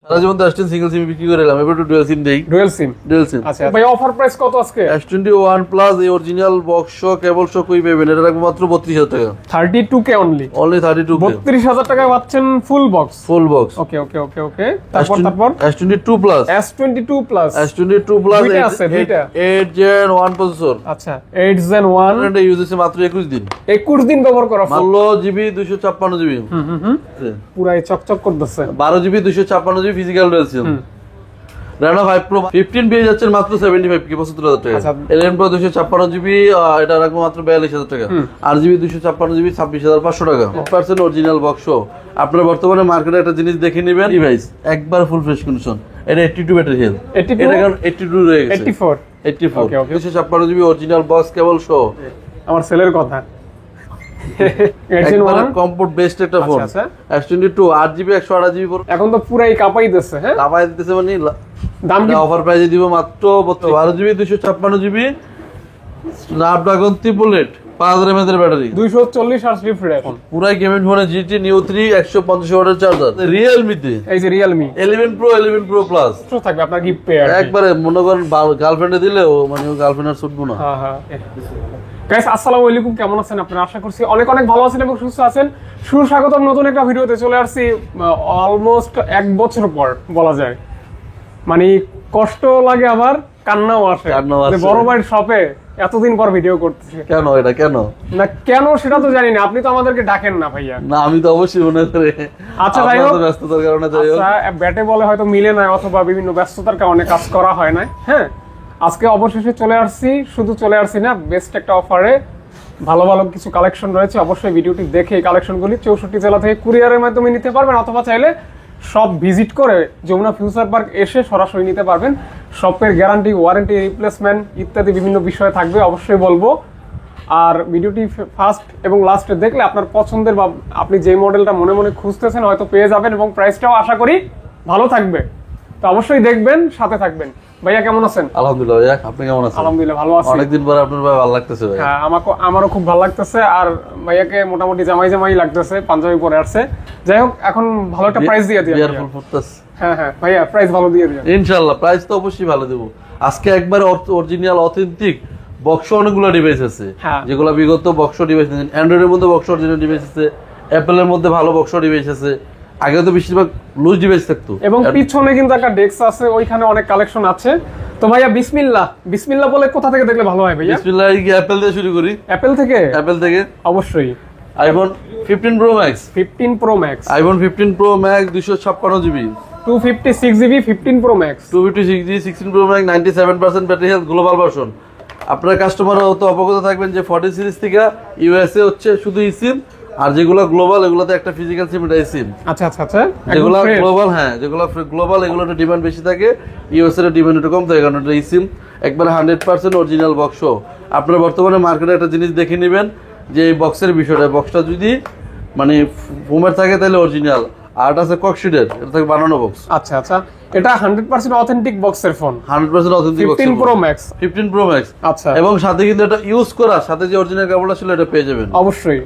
সারা জীবন তো S10 single সিম বিক্রি করে এলাম, এবার একটু ডুয়াল সিম দেই। Dual SIM. আচ্ছা ভাই, অফার প্রাইস কত আজকে? S21 প্লাস এই অরিজিনাল বক্স শো কেবল শো কই পাবেন, এটা রাখবো মাত্র 32000 টাকা। 32k অনলি 32k 32000 টাকায় পাচ্ছেন ফুল বক্স। ওকে। তারপর S22 প্লাস S22 প্লাস দুইটা আছে, দুইটা 8 Gen 1 প্রসেসর। আচ্ছা 8 Gen 1 এটা ইউজ হচ্ছে মাত্র 21 দিন। 21 দিন ব্যবহার করা, 16GB 256GB। পুরাই চকচক করতেছে। 12GB 256GB ফিজিক্যাল ডুয়াল সিম। Reno 5 Pro 15 পেয়ে যাচ্ছেন মাত্র 75k 75000 টাকা। 11 Pro 256GB এটা রাখবো মাত্র 42000 টাকা। 8GB 256GB 26500 টাকা। 100% অরিজিনাল বক্স শো। আপনারা বর্তমানে মার্কেটে একটা জিনিস দেখে নেবেন, ডিভাইস একবার ফুল ফ্রেশ কন্ডিশন। এটা 82 ব্যাটারি হেলথ, এটা কারণ 82 রয়ে গেছে, 84 256GB অরিজিনাল বক্স কেবল শো। আমার সেলের কথা কম্পোর্ট বেস্ট একটা ফোন। S22 8GB 128GB এখন তো পুরাই কাঁপাই দিচ্ছে। হ্যাঁ কাঁপাই দিতেছে, মানে দাম কি অফার প্রাইসে দিব মাত্র 12GB 256GB Snapdragon triplet 5000 mAh এর ব্যাটারি 240 Hz রিফ্রেশ। পুরাই গেমিং ফোনে GT Neo 3 150 ওয়াটের চার্জার। Realme তে এই যে Realme 11 Pro Plus থাকবে আপনার গিফট পেয়ার। একবারে মনে করেন গার্লফ্রেন্ডে দিলেও মানে গার্লফ্রেন্ড আর ছুটবো না। হ্যাঁ গাইস, আসসালামু আলাইকুম, কেমন আছেন আপনারা? আশা করছি অনেক ভালো আছেন এবং সুস্থ আছেন। সুস্বাগতম নতুন একটা ভিডিওতে চলে আসছি। অলমোস্ট 1 বছর পর বলা যায়, মানে কষ্ট লাগে আবার কান্নাও আসে যে বড় ভাইয়ের শপে এতদিন পর ভিডিও করতেছি। কেন সেটা তো জানি না, আপনি তো আমাদেরকে ডাকেন না ভাইয়া। না আমি তো অবশ্যই মনে করে। আচ্ছা যাই হোক, ব্যস্ততার কারণে ব্যাটে বলে হয়তো মিলে না, অথবা বিভিন্ন ব্যস্ততার কারণে কাজ করা হয় না। হ্যাঁ, আজকে অবশেষে চলে আসছি, শুধু চলে আসছি না, বেস্ট একটা অফারে ভালো কিছু কালেকশন রয়েছে। অবশ্যই ভিডিওটি দেখে এই কালেকশনগুলি 64 জেলা থেকে কুরিয়ারের মাধ্যমে নিতে পারবেন, অথবা চাইলে সব ভিজিট করে যমুনা ফিউচার পার্ক এসে সরাসরি নিতে পারবেন। শপের গ্যারান্টি, ওয়ারেন্টি, রিপ্লেসমেন্ট ইত্যাদি বিভিন্ন বিষয় থাকবে, অবশ্যই বলবো। আর ভিডিওটি ফার্স্ট এবং লাস্টে দেখলে আপনার পছন্দের বা আপনি যে মডেলটা মনে খুঁজতেছেন হয়তো পেয়ে যাবেন, এবং প্রাইসটাও আশা করি ভালো থাকবে। তো অবশ্যই দেখবেন, সাথে থাকবেন। ভাইয়া কেমন আছেন? আলহামদুলিল্লাহ ভাইয়া, আপনি কেমন আছেন? আলহামদুলিল্লাহ ভালো আছি। অনেকদিন পরে আপনার ভাই ভালো লাগতেছে ভাই। হ্যাঁ আমারও খুব ভালো লাগতেছে, আর ভাইয়াকে মোটামুটি জামাই লাগতেছে, পাঞ্জাবি পরে আসছে। যাই হোক, এখন ভালো একটা প্রাইস দিয়ে দিই। হ্যাঁ ভাইয়া, প্রাইস ভালো দিয়ে দিই ইনশাআল্লাহ। প্রাইস তো অবশ্যই ভালো দেব। আজকে একবার অরিজিনাল অথেন্টিক বক্স অনেকগুলো ডিভাইস আছে, যেগুলো বিগত বক্স ডিভাইস আছে। অ্যান্ড্রয়েডের মধ্যে বক্স অরিজিনাল ডিভাইস আছে, অ্যাপলের মধ্যে ভালো বক্স ডিভাইস আছে। আগে তো বেশিরভাগ লুজ ডিভাইস থাকতো, এবং পিছনে কিন্তু একটা ডেস্ক আছে, ওইখানে অনেক কালেকশন আছে। তো ভাইয়া বিসমিল্লাহ বলে কোথা থেকে দেখলে ভালো হয় ভাইয়া? বিসমিল্লাহ কি অ্যাপল দিয়ে শুরু করি? অ্যাপল থেকে অবশ্যই। iPhone 15 Pro Max iPhone 15 Pro Max 256GB 256GB 15 Pro Max 256GB 16 Pro Max 97% battery health, global version. আপনারা কাস্টমার তো অবগত থাকবেন যে 40 সিরিজ থেকে USA হচ্ছে শুধু eSIM, আর যেগুলো গ্লোবাল এগুলোতে একটা ফিজিক্যাল সিম, এটা সিম। আচ্ছা যেগুলো গ্লোবাল, যেগুলো গ্লোবাল এগুলোতে ডিমান্ড বেশি থাকে, ইউএস এর ডিমান্ড একটু কম থাকে, কারণ এটা সিম একবারে 100% অরিজিনাল বক্স। আপনারা বর্তমানে মার্কেটে একটা জিনিস দেখে নেবেন যে এই বক্সের বিষয়টা, বক্সটা যদি মানে ফোমের থাকে তাহলে অরিজিনাল, আর এটা আছে ককশিডের, এটা থাকে বানানো বক্স। আচ্ছা এটা 100% অথেন্টিক বক্সের phone, 100% authentic box 15 Pro Max। আচ্ছা, এবং সাথে কিন্তু এটা ইউজ করা, সাথে যে অরিজিনাল কেবলটা ছিল এটা পেয়ে যাবেন। অবশ্যই।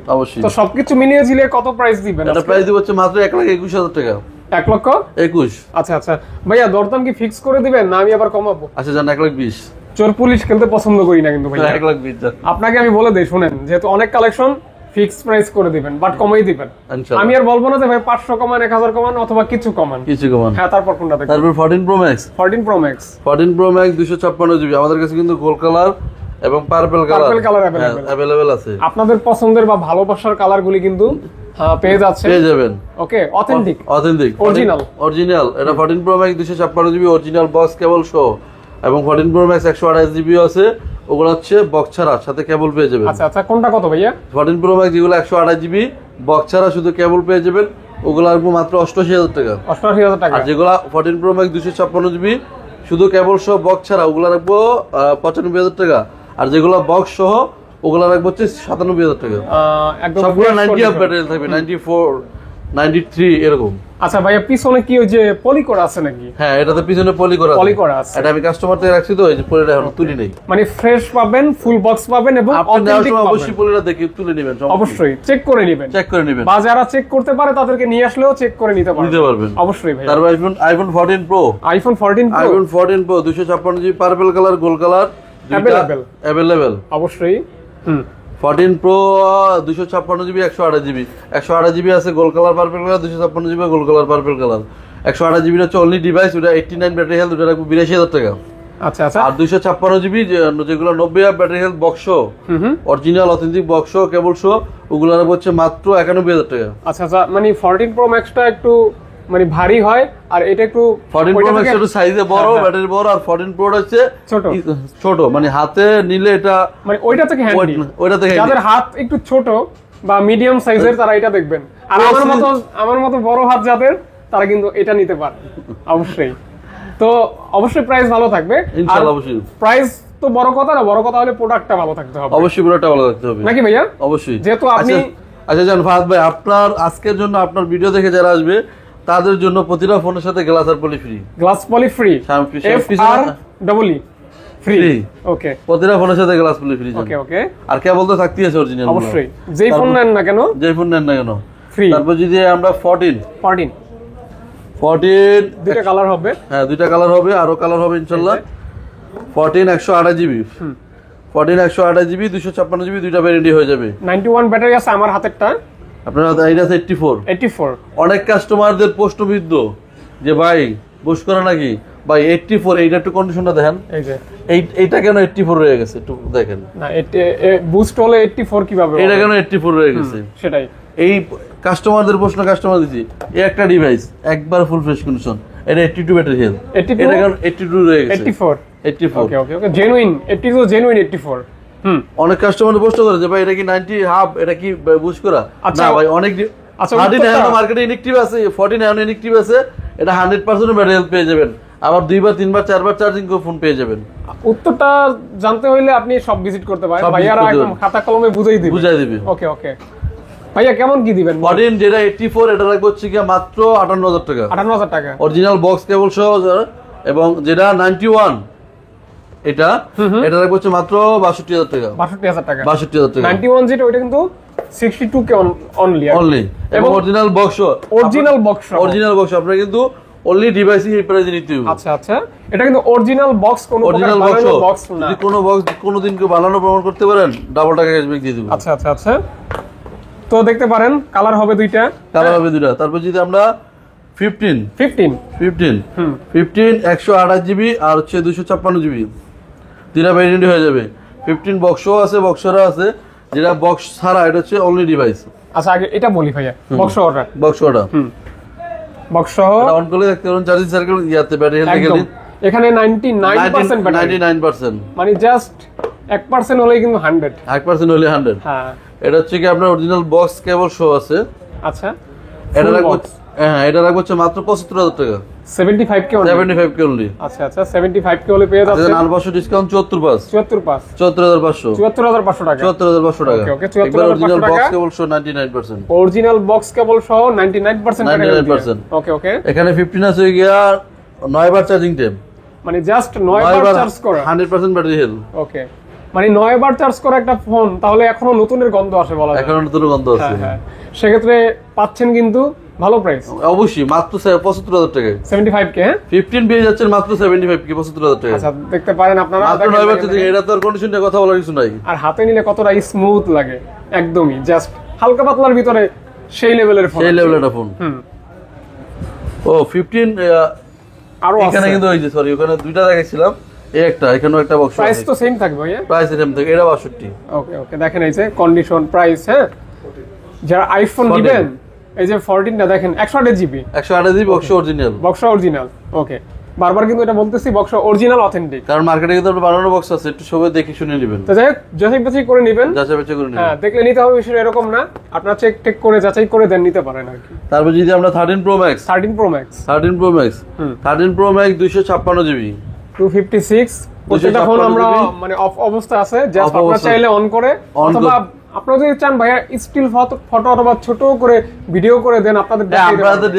তো সবকিছু মিলিয়ে ঝিলিয়ে কত প্রাইস দিবেন? এটা প্রাইস দিব হচ্ছে মাত্র 1,21,000 টাকা। 1,21,000? আচ্ছা ভাইয়া, দরদাম কি ফিক্স করে দিবেন না আমি আবার কমাবো? আচ্ছা জান, 1,20,000। চোর পুলিশ খেলতে পছন্দ করি না কিন্তু ভাইয়া। 1,20,000 আপনাকে আমি বলে দেই, শুনেন, যেহেতু অনেক কালেকশন, ফিক্স প্রাইস করে দিবেন, বাট কমাই দিবেন। আমি আর বলবো না যে ভাই 500 কমান, 1000 কমান, অথবা কিছু কমান। হ্যাঁ, তারপর কোনটা দেখবেন? তারপর 14 Pro Max 14 Pro Max 256GB। আমাদের কাছে কিন্তু গোল্ড কালার এবং পার্পল কালার अवेलेबल আছে। আপনাদের পছন্দের বা ভালোবাসার কালারগুলি কিন্তু পেয়ে যাবেন। ওকে, অথেন্টিক অরিজিনাল। এটা 14 Pro Max 256GB original box কেবল শো, এবং 14 Pro Max 128GB আছে, ওগুলো হচ্ছে বক্স ছাড়া, সাথে কেবল পেয়ে যাবেন। আচ্ছা কোনটা কত ভাইয়া? 14 Pro Max যেগুলো 128GB বক্স ছাড়া শুধু কেবল পেয়ে যাবেন, ওগুলো রাখবো মাত্র 88,000 টাকা। 88,000 টাকা। আর যেগুলো 14 Pro Max 256GB শুধু কেবল সহ বক্স ছাড়া, ওগুলো রাখবো 95,000 টাকা। আর যেগুলো বক্স সহ ওগুলো রাখবো হচ্ছে 97,000 টাকা। সবগুলো 90 অফ ব্যাটারি থাকবে, 94 93 এরকম। আচ্ছা ভাইয়া, পিছনে কি ওই যে পলি করা আছে নাকি? হ্যাঁ, এটাতে পিছনে পলি করা আছে। এটা আমি কাস্টমার থেকে রাখছি তো, এই যে পলিটা এখন তুলি নেই। মানে ফ্রেশ পাবেন, ফুল বক্স পাবেন এবং অথেন্টিক পাবেন। অবশ্যই পলিটা দেখে তুলে নেবেন, অবশ্যই চেক করে নেবেন। বা যারা চেক করতে পারে তাদেরকে নিয়ে আসলেও চেক করে নিতে পারবেন। অবশ্যই ভাই। তারপর iPhone 14 pro 14 pro 256 GB purple colour, gold colour available অবশ্যই। 14 প্রো 256 জিবি 128 জিবি 128 জিবি আছে, gold colour purple colour, 256 GB gold colour purple colour. 128 GB হচ্ছে অনলি ডিভাইস, ওটা 89 ব্যাটারি হেলথ, ওটা রাখবো 82,000 টাকা। আচ্ছা আচ্ছা। আর 256 জিবি যেগুলো 90 battery health box original authentic box কেবল শো, ওগুলো রাখবো হচ্ছে মাত্র 91,000 টাকা। আচ্ছা আচ্ছা। মানে 14 প্রো ম্যাক্সটা একটু মানে ভারী হয়, আর এটা একটু 14 প্রো ম্যাক্স একটু সাইজে বড়, ব্যাটারি বড়, আর 14 প্রো হচ্ছে ছোট, মানে হাতে নিলে এটা মানে ওইটা থেকে হ্যান্ডি, যাদের হাত একটু ছোট বা মিডিয়াম সাইজের তারা এটা দেখবেন। আর আমার মতো বড় হাত যাদের, তারা কিন্তু এটা নিতে পারে অবশ্যই। তো অবশ্যই প্রাইস ভালো থাকবে ইনশাআল্লাহ। অবশ্যই প্রাইস তো বড় কথা না, বড় কথা হলে প্রোডাক্টটা ভালো থাকতে হবে। অবশ্যই প্রোডাক্টটা ভালো থাকতে হবে নাকি ভাইয়া? অবশ্যই। যেহেতু আপনি আচ্ছা জান ফাহাদ ভাই, আপনার আজকের জন্য আপনার ভিডিও দেখে যারা আসবে তাদের জন্য প্রতিটা ফোনের সাথে গ্লাস আর poly free. Glass poly free, FREE free. Okay, প্রতিটা ফোনের সাথে গ্লাস পলি ফ্রি। ওকে ওকে। আর কেবল তো থাকতেই আছে অরিজিনাল, অবশ্যই। যেই ফোন নেন না কেন ফ্রি। তারপর যদি আমরা 14 দুইটা কালার হবে। হ্যাঁ, দুইটা কালার হবে, আরো কালার হবে ইনশাআল্লাহ। 14 128 জিবি 14 128 জিবি 256 জিবি দুইটা ভ্যারিয়েন্ট হয়ে যাবে। 91 ব্যাটারি আছে আমার হাতেরটা, আপনারা এটা 84। অনেক কাস্টমারদের প্রশ্নবিদ্ধ যে ভাই বুশ করা নাকি ভাই 84, এইটা একটু কন্ডিশনটা দেখেন। এই যে এইটা কেন 84 রয়ে গেছে একটু দেখেন না, বুস্ট হলে 84 কিভাবে? এটা কেন 84 রয়ে গেছে সেটাই এই কাস্টমারদের প্রশ্ন কাস্টমার দিছি। এই একটা ডিভাইস একবার ফুল ফ্রেশ কন্ডিশন, এটা 82 ব্যাটারি হেলথ, এটা কেন 82 রয়ে গেছে? 84। ওকে ওকে ওকে, জেনুইন 82, জেনুইন 84। অনেক কাস্টমার প্রশ্ন করে যে ভাই এটা কি 90 হাফ, এটা কি বুশ করা? না ভাই, অনেক আচ্ছা 39 মার্কেটে ইনএক্টিভ আছে, 49 ইনএক্টিভ আছে, এটা 100% ব্যাটারি হেলথ পেয়ে যাবেন। আবার 2 বার 3 বার 4 বার চার্জিং করে ফোন পেয়ে যাবেন। উত্তরটা জানতে হইলে আপনি সব ভিজিট করতে পারেন, ভাইয়ারা একদম খাতা কলমে বুঝাই দিবে। ওকে ওকে ভাইয়া, কেমন কি দিবেন? 14 যেটা 84, এটা রাখবো হচ্ছে কি মাত্র 58,000 টাকা। 58,000 টাকা অরিজিনাল বক্স কেবল সহ। এবং যেটা 91 এটা রাখবো হচ্ছে মাত্র 62,000 টাকা। 62,000 টাকা। 62,000 টাকা। 91 যেটা, ওইটা কিন্তু 62 কে অনলি। এবং অরিজিনাল বক্স আপনারা কিন্তু অনলি ডিভাইসই এই প্রাইসে নিতে হবে। আচ্ছা আচ্ছা, এটা কিন্তু অরিজিনাল বক্স, কোনো প্রকার বানানো বক্স না। যদি কোনো বক্স কোনোদিন কেউ বানানো প্রমাণ করতে পারেন, ডাবল টাকা ক্যাশব্যাক দিয়ে দেব। আচ্ছা আচ্ছা আচ্ছা। তো দেখতে পারেন কালার হবে দুইটা। তারপর যদি আমরা 15 128 জিবি আর হচ্ছে 256 জিবি দুইটা ভ্যারিয়েন্ট হয়ে যাবে। 15 বক্সও আছে, বক্সরা আছে। যেটা বক্স ছাড়া এটা হচ্ছে অনলি ডিভাইস। আচ্ছা, আগে এটা বলি ভাইয়া, বক্স অন করলে দেখতে পারেন চার্জিং সার্কেল ইয়াতে ব্যাটারি হেলথ গেলে এখানে 99% ব্যাটারি, 99%, মানে জাস্ট 1% হলেই কিন্তু 100% হলে 100। হ্যাঁ, এটা হচ্ছে কি আপনার অরিজিনাল বক্স কেবল শো আছে। আচ্ছা, এটা রাখবো এটা রাখবো হচ্ছে মাত্র 75,000 টাকা। 75 কে অনলি। আচ্ছা আচ্ছা, 75 কে হলে পেয়ে যাচ্ছে। 9% ডিসকাউন্ট 74,500 টাকা। 74,500 টাকা। ওকে ওকে, 74,500 টাকা। বক্স কেবল শো 99%। অরিজিনাল বক্স কেবল সহ 99%। ওকে ওকে। এখানে 15 আছে গিয়া 9 বার চার্জিং টাইম, মানে জাস্ট 9 বার চার্জ করা, 100% ব্যাটারি হেলথ। ওকে, মানে 9 বার চার্জ করা একটা ফোন, তাহলে এখনো নতুনের গন্ধ আসে বলা যায়। এখনো নতুনের গন্ধ আছে। হ্যাঁ, সেক্ষেত্রে পাচ্ছেন কিন্তু ভালো প্রাইস। অবশ্যই মাত্র 75,000 টাকা। 75 কে 15 পেয়ে যাচ্ছেন মাত্র 75 কে 75,000 টাকা। আচ্ছা, দেখতে পারেন আপনারা। মাত্র 9 বার চার্জিং, এটা তো আর কন্ডিশনে কথা বলার কিছু নাই। আর হাতে নিলে কতটা স্মুথ লাগে, একদমই জাস্ট হালকা পাতলার ভিতরে সেই লেভেলের ফোন, ফোন। ও 15 আরো এখানে কিন্তু ওই যে সরি, ওখানে দুইটা দেখাইছিলাম, এই একটা, এখানেও একটা বক্স। প্রাইস তো সেম থাকবে ভাইয়া, প্রাইস সেম থাকবে। এটা 62। ওকে ওকে, দেখেন এই যে কন্ডিশন প্রাইস। হ্যাঁ, যারা আইফোন নেবেন, এই যে 14টা দেখেন 128 জিবি বক্স অরিজিনাল। ওকে, বারবার কিন্তু এটা বলতেছি, বক্স অরিজিনাল অথেন্টিক, কারণ মার্কেটে কিন্তু বানানো বক্স আছে, একটু সবাই দেখে শুনে নেবেন। তো যাচাই বাছাই করে নেবেন। হ্যাঁ, দেখলে নিতে হবে, বিষয় এরকম না, আপনারা চেক করে যাচাই করে দেন, নিতে পারেন আর কি। তারপর যদি আমরা 13 প্রো ম্যাক্স 256 জিবি 256, প্রত্যেকটা ফোন আমরা মানে অফ অবস্থা আছে, জাস্ট আপনারা চাইলে অন করে অথবা আপনারা যদি চান ভাইয়া স্টিল ফটো অথবা ছোট করে ভিডিও করে দেন আপনাদের আপনাদের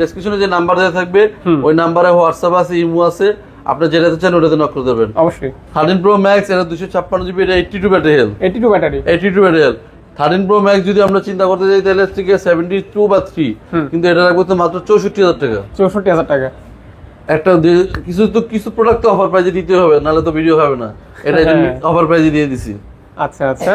ডেসক্রিপশনে যে নাম্বার দেওয়া থাকবে ওই নাম্বারে হোয়াটসঅ্যাপ আছে, ইমো আছে, আপনি যেটাতে চান ওটাতে নক করে দেবেন। অবশ্যই 13 Pro Max এটা 256 জিবি, এটা 82 battery health, 82 battery 82 battery health. 13 Pro Max যদি আমরা চিন্তা করতে যাই তাহলে থেকে 72 বা 3, কিন্তু এটা রাখবো তো মাত্র 64,000 টাকা। 64,000 টাকা। একটা কিছু প্রোডাক্ট তো অফার প্রাইজে দিতে হবে, নাহলে তো ভিডিও হবে না, এটা অফার প্রাইজে দিয়ে দিছি। আচ্ছা আচ্ছা,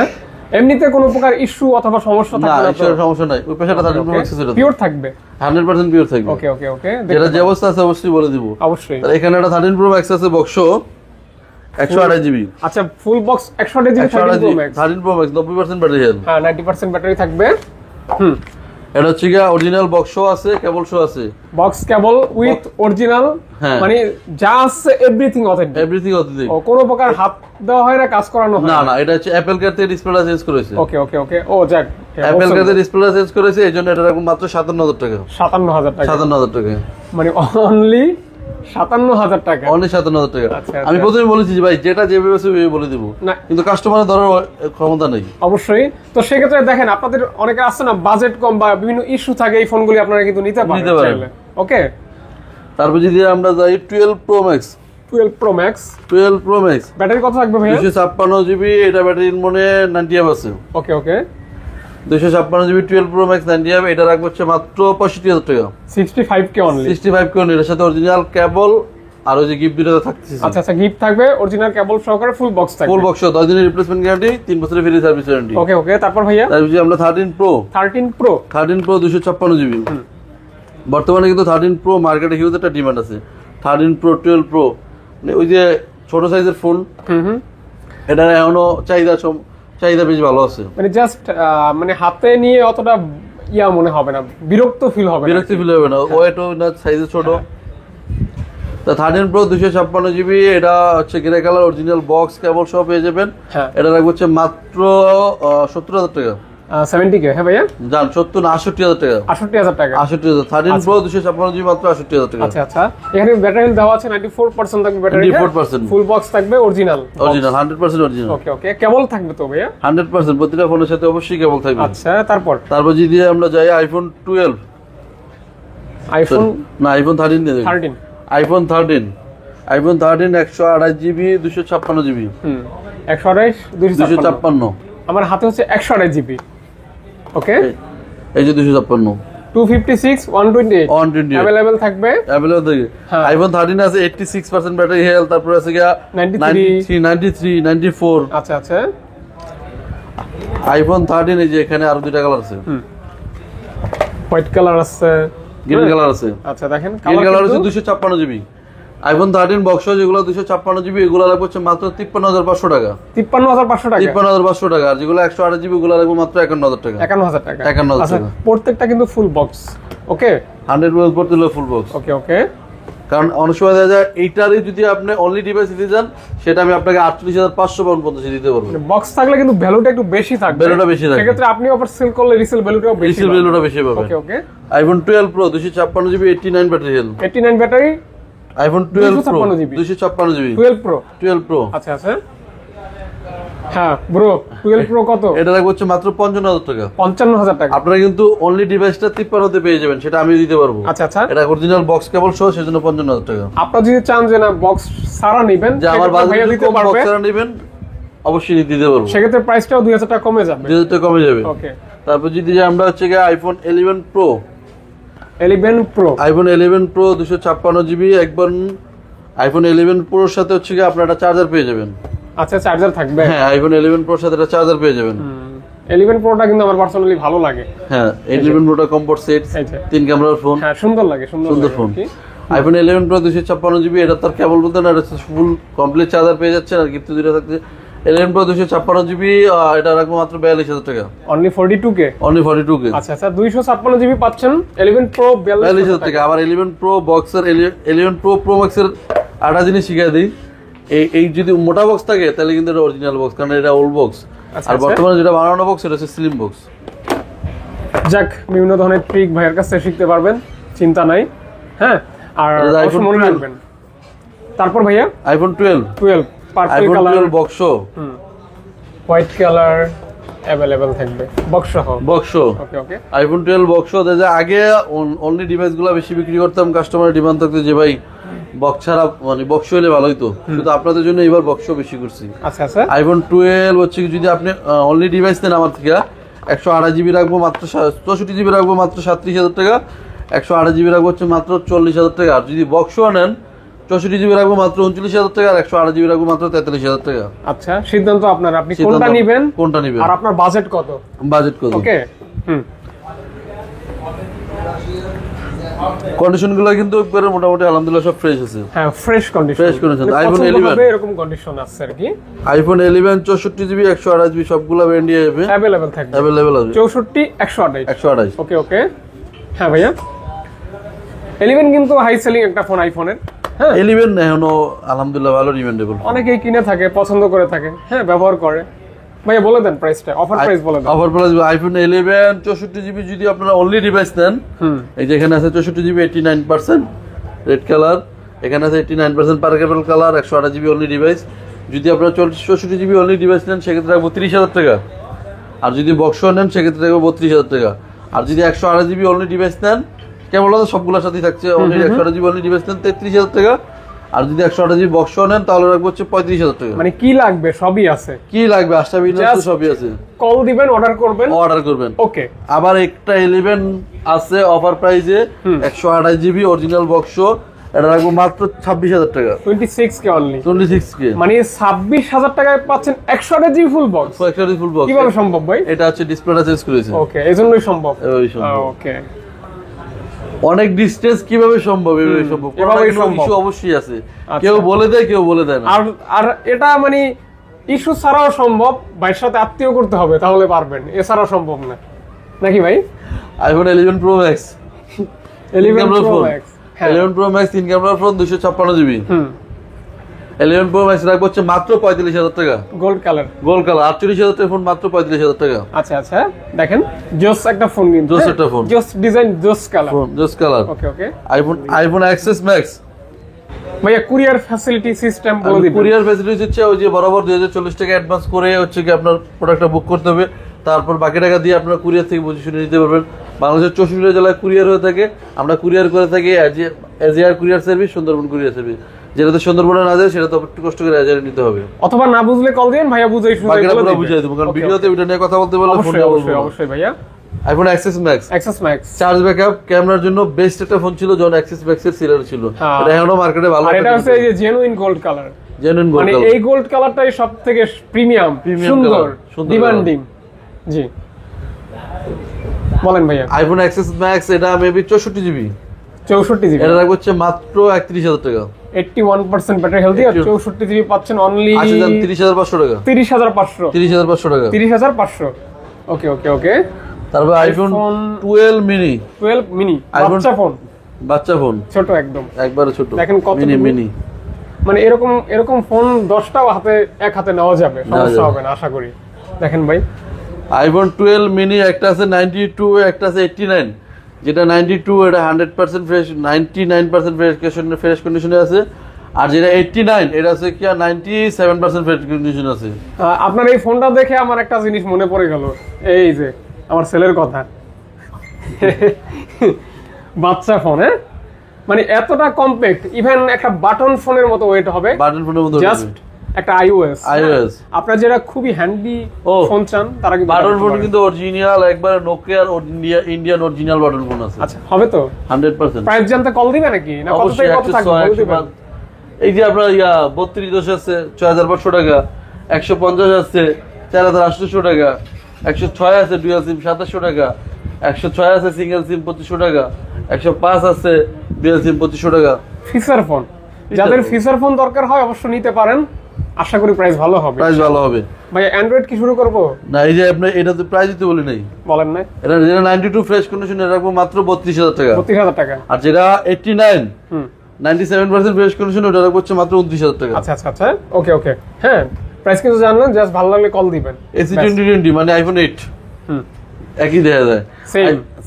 এমনিতে কোনো প্রকার ইস্যু অথবা সমস্যা থাকবে না? না, সমস্যা নাই, ওই পেশাটা 13 Pro Max ছিল পিওর থাকবে, 100% পিওর থাকবে। ওকে ওকে ওকে, যেটা যে অবস্থা আছে অবশ্যই বলে দিব। অবশ্যই। এখানে একটা 13 Pro Max আছে বক্স 128 জিবি। আচ্ছা, full box 128 GB 13 Pro Max, 13 Pro Max 90% battery health. হ্যাঁ 90% ব্যাটারি থাকবে। এটা হচ্ছে গিয়া অরিজিনাল বক্স শো আছে, কেবল শো আছে, বক্স কেবল উইথ অরিজিনাল, হ্যাঁ মানে যা আছে এভরিথিং অথেন্টিক, এভরিথিং অথেন্টিক। ও কোনো প্রকার হাত দেওয়া হয় না, কাজ করানো হয় না না, এটা হচ্ছে অ্যাপল কার থেকে ডিসপ্লেটা চেঞ্জ করেছে। ওকে ওকে ওকে, ও যাক, অ্যাপল কার থেকে ডিসপ্লেটা চেঞ্জ করেছে, এইজন্য এটা রাখুন মাত্র 57,000 টাকা। 57,000 টাকা, 57,000 টাকা, মানে অনলি 57,000 টাকা, অনলি 57,000 টাকা। আচ্ছা, আমি প্রথমে বলেছি যে ভাই যেটা যেভাবে আছে ওইভাবে বলে দিব, না কিন্তু কাস্টমারের ধরার ক্ষমতা নেই। অবশ্যই। তো সেক্ষেত্রে দেখেন, আপনাদের অনেকে আছে না বাজেট কম বা বিভিন্ন ইস্যু থাকে, এই ফোনগুলি আপনারা কিন্তু নিতে পারেন। ওকে, তারপর যদি আমরা যাই 12 Pro Max, 12 Pro Max, 12 Pro Max battery কত থাকবে ভাইয়া? 256 জিবি, এটা ব্যাটারির মনে 90 amp আছে। ওকে ওকে, 256 জিবি 12 Pro Max 90 amp, এটা রাখবো হচ্ছে মাত্র 65,000 টাকা। 65K অনলি, 65K অনলি, এর সাথে অরিজিনাল কেবল আর ওই যে গিফট দুটো থাকতেছে। আচ্ছা আচ্ছা, গিফট থাকবে, অরিজিনাল কেবল সহকারে ফুল বক্স থাকবে, ফুল বক্স 10 দিনের রিপ্লেসমেন্ট গ্যারান্টি, 3 বছরের ফ্রি সার্ভিস ওয়ারেন্টি। ওকে ওকে, তারপর ভাইয়া তারপর যে আমরা 13 Pro 13 Pro 256 জিবি। বর্তমানে কিন্তু 13 Pro মার্কেটে হিউজ একটা ডিমান্ড আছে। 13 Pro 12 Pro মানে ওই যে ছোট সাইজের ফোন, এটা এখনো চাহিদা বেশ ভালো আছে। মানে জাস্ট মানে হাতে নিয়ে অতটা ইয়া মনে হবে না, বিরক্ত ফিল হবে না, ওয়েটও না, সাইজে ছোট। তা 13 Pro 256 জিবি, এটা হচ্ছে গ্রে কালার, অরিজিনাল বক্স কেবল সহ পেয়ে যাবেন। এটা রাখবো হচ্ছে মাত্র 70,000 টাকা। 70K, হ্যাঁ ভাইয়া জান 70 না 68,000 টাকা। 68,000 টাকা, 68,000। 13 Pro 256 জিবি মাত্র 68,000 টাকা। আচ্ছা আচ্ছা, এখানে ব্যাটারি দেওয়া আছে 94% থাকবে ব্যাটারি, 94%। ফুল বক্স থাকবে, অরিজিনাল 100% অরিজিনাল। ওকে ওকে, কেবল থাকবে তো ভাইয়া? 100%, প্রতিটা ফোনের সাথে অবশ্যই কেবল থাকবে। আচ্ছা, তারপর যদি আমরা যাই আইফোন 12, আইফোন 13 নিয়ে দেখুন। 13, আইফোন 13 128 জিবি 256 জিবি। 128 256, আমার হাতে হচ্ছে 128 জিবি। ওকে, এই যে 256, 256 128 अवेलेबल থাকবে, अवेलेबल থাকে। আইফোন 13 আছে 86% ব্যাটারি হেলথ, তারপর আছে গিয়া 93 94। আচ্ছা আচ্ছা, আইফোন 13 এই যে এখানে আরো দুইটা কালার আছে, হোয়াইট কালার আছে, গ্রিন কালার আছে। আচ্ছা দেখেন, গ্রিন কালার আছে 256 জিবি। আইফোন 13 বক্স যেগুলো 256 জিবি, এগুলো লাগবে হচ্ছে মাত্র 53,500 টাকা। 53,500 টাকা, 53,500 টাকা। আর যেগুলো 128 জিবি ওগুলো লাগবে মাত্র 51,000 টাকা। 51,000 টাকা, 51,000 আচ্ছা, টাকা। প্রত্যেকটা কিন্তু ফুল বক্স। ওকে, 100% পড়তে হলো ফুল বক্স। ওকে ওকে, কারণ অনেক সময় দেখা যায় এইটারই যদি আপনি অনলি ডিভাইস দিতে যান, সেটা আমি আপনাকে 48,500 পাউন্ড পর্যন্ত দিতে পারবো। বক্স থাকলে কিন্তু ভ্যালুটা একটু বেশি থাকবে, সেক্ষেত্রে আপনি আবার সেল করলে রিসেল ভ্যালুটাও বেশি পাবেন। Okay okay, iPhone 12 Pro 256 GB 89 battery health, 89 battery. IPhone 12 Pro 256 GB 12 Pro। আচ্ছা আচ্ছা, হ্যাঁ ব্রো, 12 Pro কত? এটা রাখবো হচ্ছে মাত্র 55,000 টাকা। 55,000 টাকা। আপনারা কিন্তু অনলি ডিভাইসটা 53 তে পেয়ে যাবেন, সেটা আমি দিতে পারবো। আচ্ছা আচ্ছা, এটা অরিজিনাল বক্স কেবল সহ, সেজন্য 55,000 টাকা। আপনারা যদি চান যে না বক্স সারা নেবেন, যে আমার বাজেট দিতে পারবে, বক্স সারা নেবেন অবশ্যই দিতে পারবো, সেক্ষেত্রে প্রাইসটাও 2,000 টাকা কমে যাবে, 2,000 টাকা কমে যাবে। ওকে, তারপর যদি আমরা হচ্ছে আইফোন 11 Pro 256 জিবি, একবার আইফোন 11 Pro এর সাথে হচ্ছে আপনারা একটা চার্জার পেয়ে যাবেন। আচ্ছা, চার্জার থাকবে? হ্যাঁ, আইফোন 11 Pro এর সাথে একটা চার্জার পেয়ে যাবেন। 11 Proটা কিন্তু আমার পার্সোনালি ভালো লাগে। হ্যাঁ, 11 Proটা কম্পোর্ট সেট, 3 ক্যামেরার ফোন। হ্যাঁ, সুন্দর লাগে, সুন্দর ফোন। আইফোন 11 Pro 256 জিবি, এটা তার কেবল বলতে না, এটা ফুল কমপ্লিট চার্জার পেয়ে যাচ্ছে, আর গিফট দুটো থাকছে। 11 Pro 256 জিবি, এটা রাখবো মাত্র 42,000 টাকা। Only 42K? Only 42K। আচ্ছা আচ্ছা, 256 জিবি পাচ্ছেন 11 Pro 42,000 টাকা। আবার 11 Pro বক্সের 11 Pro Pro Max এর আটা জিনিস শিখিয়ে দিই। এই যদি মোটা বক্স থাকে তাহলে কিন্তু এটা অরিজিনাল বক্স, কারণ এটা ওল্ড বক্স। আর বর্তমানে যেটা বানানো বক্স এটা হচ্ছে স্লিম বক্স। যাক, বিভিন্ন ধরনের ট্রিক ভাইয়ের কাছে শিখতে পারবেন, চিন্তা নাই। হ্যাঁ, আর আইফোন মনে রাখবেন। তারপর ভাইয়া iPhone 12 purple colour box, white colour, available থাকবে বক্স সহ। Box okay okay. IPhone 12 box যে আগে অনলি ডিভাইসগুলো বেশি বিক্রি করতাম, কাস্টমারের ডিমান্ড থাকতো যে ভাই বক্স ছাড়া মানে বক্স হলে ভালো হতো, শুধু আপনাদের জন্য এবার বক্স বেশি করছি। আচ্ছা আচ্ছা। আইফোন 12 হচ্ছে কি যদি আপনি অনলি ডিভাইস নেন আমার থেকে 128 জিবি রাখবো মাত্র 64 জিবি রাখবো মাত্র 37,000 টাকা, 128 জিবি রাখবো হচ্ছে মাত্র 40,000 টাকা। আর যদি বক্সও নেন 64 জিবি রাখবো মাত্র 39,000 টাকা, আর 128 জিবি রাখবো মাত্র 43,000 টাকা। আচ্ছা, সিদ্ধান্ত আপনার, আপনি কোনটা নেবেন আর আপনার বাজেট কত? বাজেট কত? ওকে। কন্ডিশনগুলো কিন্তু একবারে মোটামুটি আলহামদুলিল্লাহ সব ফ্রেশ আছে। হ্যাঁ, fresh condition. Fresh condition. IPhone 11 এরকম কন্ডিশন আছে আর কি। আইফোন 11 64 জিবি 128 জিবি সবগুলো ভ্যারিয়েন্ট হবে, अवेलेबल থাকবে। अवेलेबल আছে 64 128 128। ওকে ওকে। হ্যাঁ ভাইয়া, 11 কিন্তু হাই সেলিং একটা ফোন আইফোনের। হ্যাঁ, 11 এখনো আলহামদুলিল্লাহ ভালো রিমেন্ডেবল, অনেকেই কিনে থাকে, পছন্দ করে থাকে, হ্যাঁ ব্যবহার করে। ভাইয়া বলে দেন প্রাইসটা, অফার প্রাইস বলে দেন। অফার প্রাইস আইফোন 11 64 জিবি যদি আপনারা অনলি ডিভাইস নেন, এই যে এখানে আছে 64 জিবি 89% রেড কালার, এখানে আছে 89% পার্কেবল কালার, 128 জিবি অনলি ডিভাইস। যদি আপনারা 64 জিবি অনলি ডিভাইস নেন সেক্ষেত্রে রাখবো 30,000 টাকা, আর যদি বক্স নেন সেক্ষেত্রে রাখবো 32,000 টাকা। আর যদি 128 জিবি অনলি ডিভাইস নেন, কেমন বলতো সবগুলোর সাথেই থাকছে, অনলি 128 জিবি অনলি ডিভাইস নেন 33,000 টাকা, আর যদি 128 জিবি বক্স নেন তাহলে রাখবো হচ্ছে 35,000 টাকা। মানে কি লাগবে সবই আছে, কি লাগবে আশা বিনাশ সবই আছে, কল দিবেন, অর্ডার করবেন। ওকে। আবার একটা 11 আছে অফার প্রাইসে 128 জিবি অরিজিনাল বক্স, এটা রাখবো মাত্র 26,000 টাকা, 26 কে অনলি, 26 কে, মানে 26,000 টাকায় পাচ্ছেন 128 GB full box. 128 full box কিভাবে সম্ভব ভাই? এটা হচ্ছে ডিসপ্লেটা চেঞ্জ করেছে। ওকে, এজন্যই সম্ভব। ওকে, অনেক ডিসটেন্স কিভাবে সম্ভব? এভাবে সম্ভব, এভাবেই সম্ভব, ইস্যু অবশ্যই আছে, কেউ বলে দেয় কেউ বলে দেয় না। আর এটা মানে ইস্যু ছাড়াও সম্ভব, ভাইয়ের সাথে আত্মীয় করতে হবে তাহলে পারবেন, এছাড়াও সম্ভব না, নাকি ভাই? IPhone 11 pro max, 11 pro max, 11 pro max 3 camera phone 256 GB. 11 pro max রাখবো হচ্ছে মাত্র 45,000 টাকা, গোল্ড কালার। 48,000 টাকা ফোন মাত্র 45,000 টাকা। আচ্ছা আচ্ছা, দেখেন জোস একটা ফোন, কিন্তু জোস একটা ফোন, জোস ডিজাইন, জোস কালার, জোস colour. Okay okay. IPhone XS Max. ভাইয়া কুরিয়ার ফ্যাসিলিটি সিস্টেম বলে দিন। কুরিয়ার ফ্যাসিলিটি হচ্ছে ওই যে বরাবর 240 টাকা অ্যাডভান্স করে হচ্ছে কি আপনার প্রোডাক্টটা বুক করতে হবে, তারপর বাকি টাকা দিয়ে আপনারা কুরিয়ার থেকে পজিশনে নিতে পারবেন। বাংলাদেশের 64 জেলায় কুরিয়ার হয়ে থাকে, আমরা কুরিয়ার করে থাকি AGR courier service, Sundarban courier service. যেটাতে সুন্দরবনে না যায় সেটা তো একটু কষ্ট করে এজিআর নিতে হবে, অথবা না বুঝলে কল দিন, ভাইয়া বুঝাই বুঝাই দেবো, কারণ ভিডিওতে এটা নিয়ে কথা বলতে বললে ফোন অবশ্যই ভাইয়া। IPhone XS max charge backup ক্যামেরার জন্য বেস্ট একটা ফোন ছিল, যখন এক্সএস ম্যাক্স এর সেলার ছিল, এটা এখনো মার্কেটে ভালো। আর এটা হচ্ছে এই যে genuine gold colour, genuine gold, মানে এই গোল্ড কালারটাই সবথেকে প্রিমিয়াম, সুন্দর, ডিমান্ডিং। জি বলেন ভাইয়া। আইফোন এক্সএস ম্যাক্স এটা মেবি 64 জিবি, এটা রাখবো হচ্ছে মাত্র 31,000 টাকা, 81% ব্যাটারি হেলদি, আর 64 জিবি পাচ্ছেন অনলি 30,500 টাকা, 30,500 টাকা, 30,500। ওকে ওকে ওকে। তারপর আইফোন 12 মিনি, বাচ্চা ফোন, ছোট একদম, একবারে ছোট, দেখেন কত মিনি, মানে এরকম ফোন 10টাও এক হাতে নেওয়া যাবে, সমস্যা হবে না আশা করি। দেখেন ভাই আইফোন 12 মিনি একটা আছে 92, একটা আছে 89। যেটা 92 এটা 100% ফ্রেশ, 99% ফ্রেশ কন্ডিশনে আছে, আর যেটা 89 এটা আছে কি 97% ফ্রেশ কন্ডিশন আছে। আপনার এই ফোনটা দেখে আমার একটা জিনিস মনে পড়ে গেল, এই যে আমার ছেলের কথা, বাচ্চা ফোন, হ্যাঁ মানে এতটা কম্প্যাক্ট, ইভেন একটা বাটন ফোনের মতো ওয়েট হবে, বাটন ফোনের মতো, জাস্ট একটা আইওএস। আপনারা যারা খুবই হ্যান্ডি ফোন চান তারা কিন্তু বাটন ফোন কিন্তু অরিজিনাল একবারে নোকিয়ার ইন্ডিয়ান অরিজিনাল বাটন ফোন আছে। আচ্ছা হবে তো 100%। প্রাইস জানতে কল দিবে নাকি, না কত থেকে কত থাকবে বলে দিবেন? এই যে আপনার 32 আছে 6,500 টাকা, 150 আছে 4,800 টাকা, 106 আছে ডুয়াল সিম 2,700 টাকা, 106 আছে সিঙ্গেল সিম 2,500 টাকা, 105 আছে ডুয়াল সিম 2,500 টাকা। ফিচার ফোন, যাদের ফিচার ফোন দরকার হয় অবশ্য নিতে পারেন, আশা করি প্রাইস ভালো হবে। ভাই অ্যান্ড্রয়েড কি শুরু করব? না, এই যে আপনি এটা তো প্রাইস দিতে বলি নাই, বলেন না। এটা যেটা 92 ফ্রেশ কন্ডিশনে রাখবো মাত্র 32,000 টাকা, 32,000 টাকা। আর যেটা 89 97% ফ্রেশ কন্ডিশনে ওটা রাখবো মাত্র 29,000 টাকা। আচ্ছা আচ্ছা আচ্ছা, ওকে ওকে। হ্যাঁ প্রাইস কিন্তু জানলেন, জাস্ট ভালো লাগলে কল দিবেন। AC 2020 মানে আইফোন 8 একই দেখা যায়,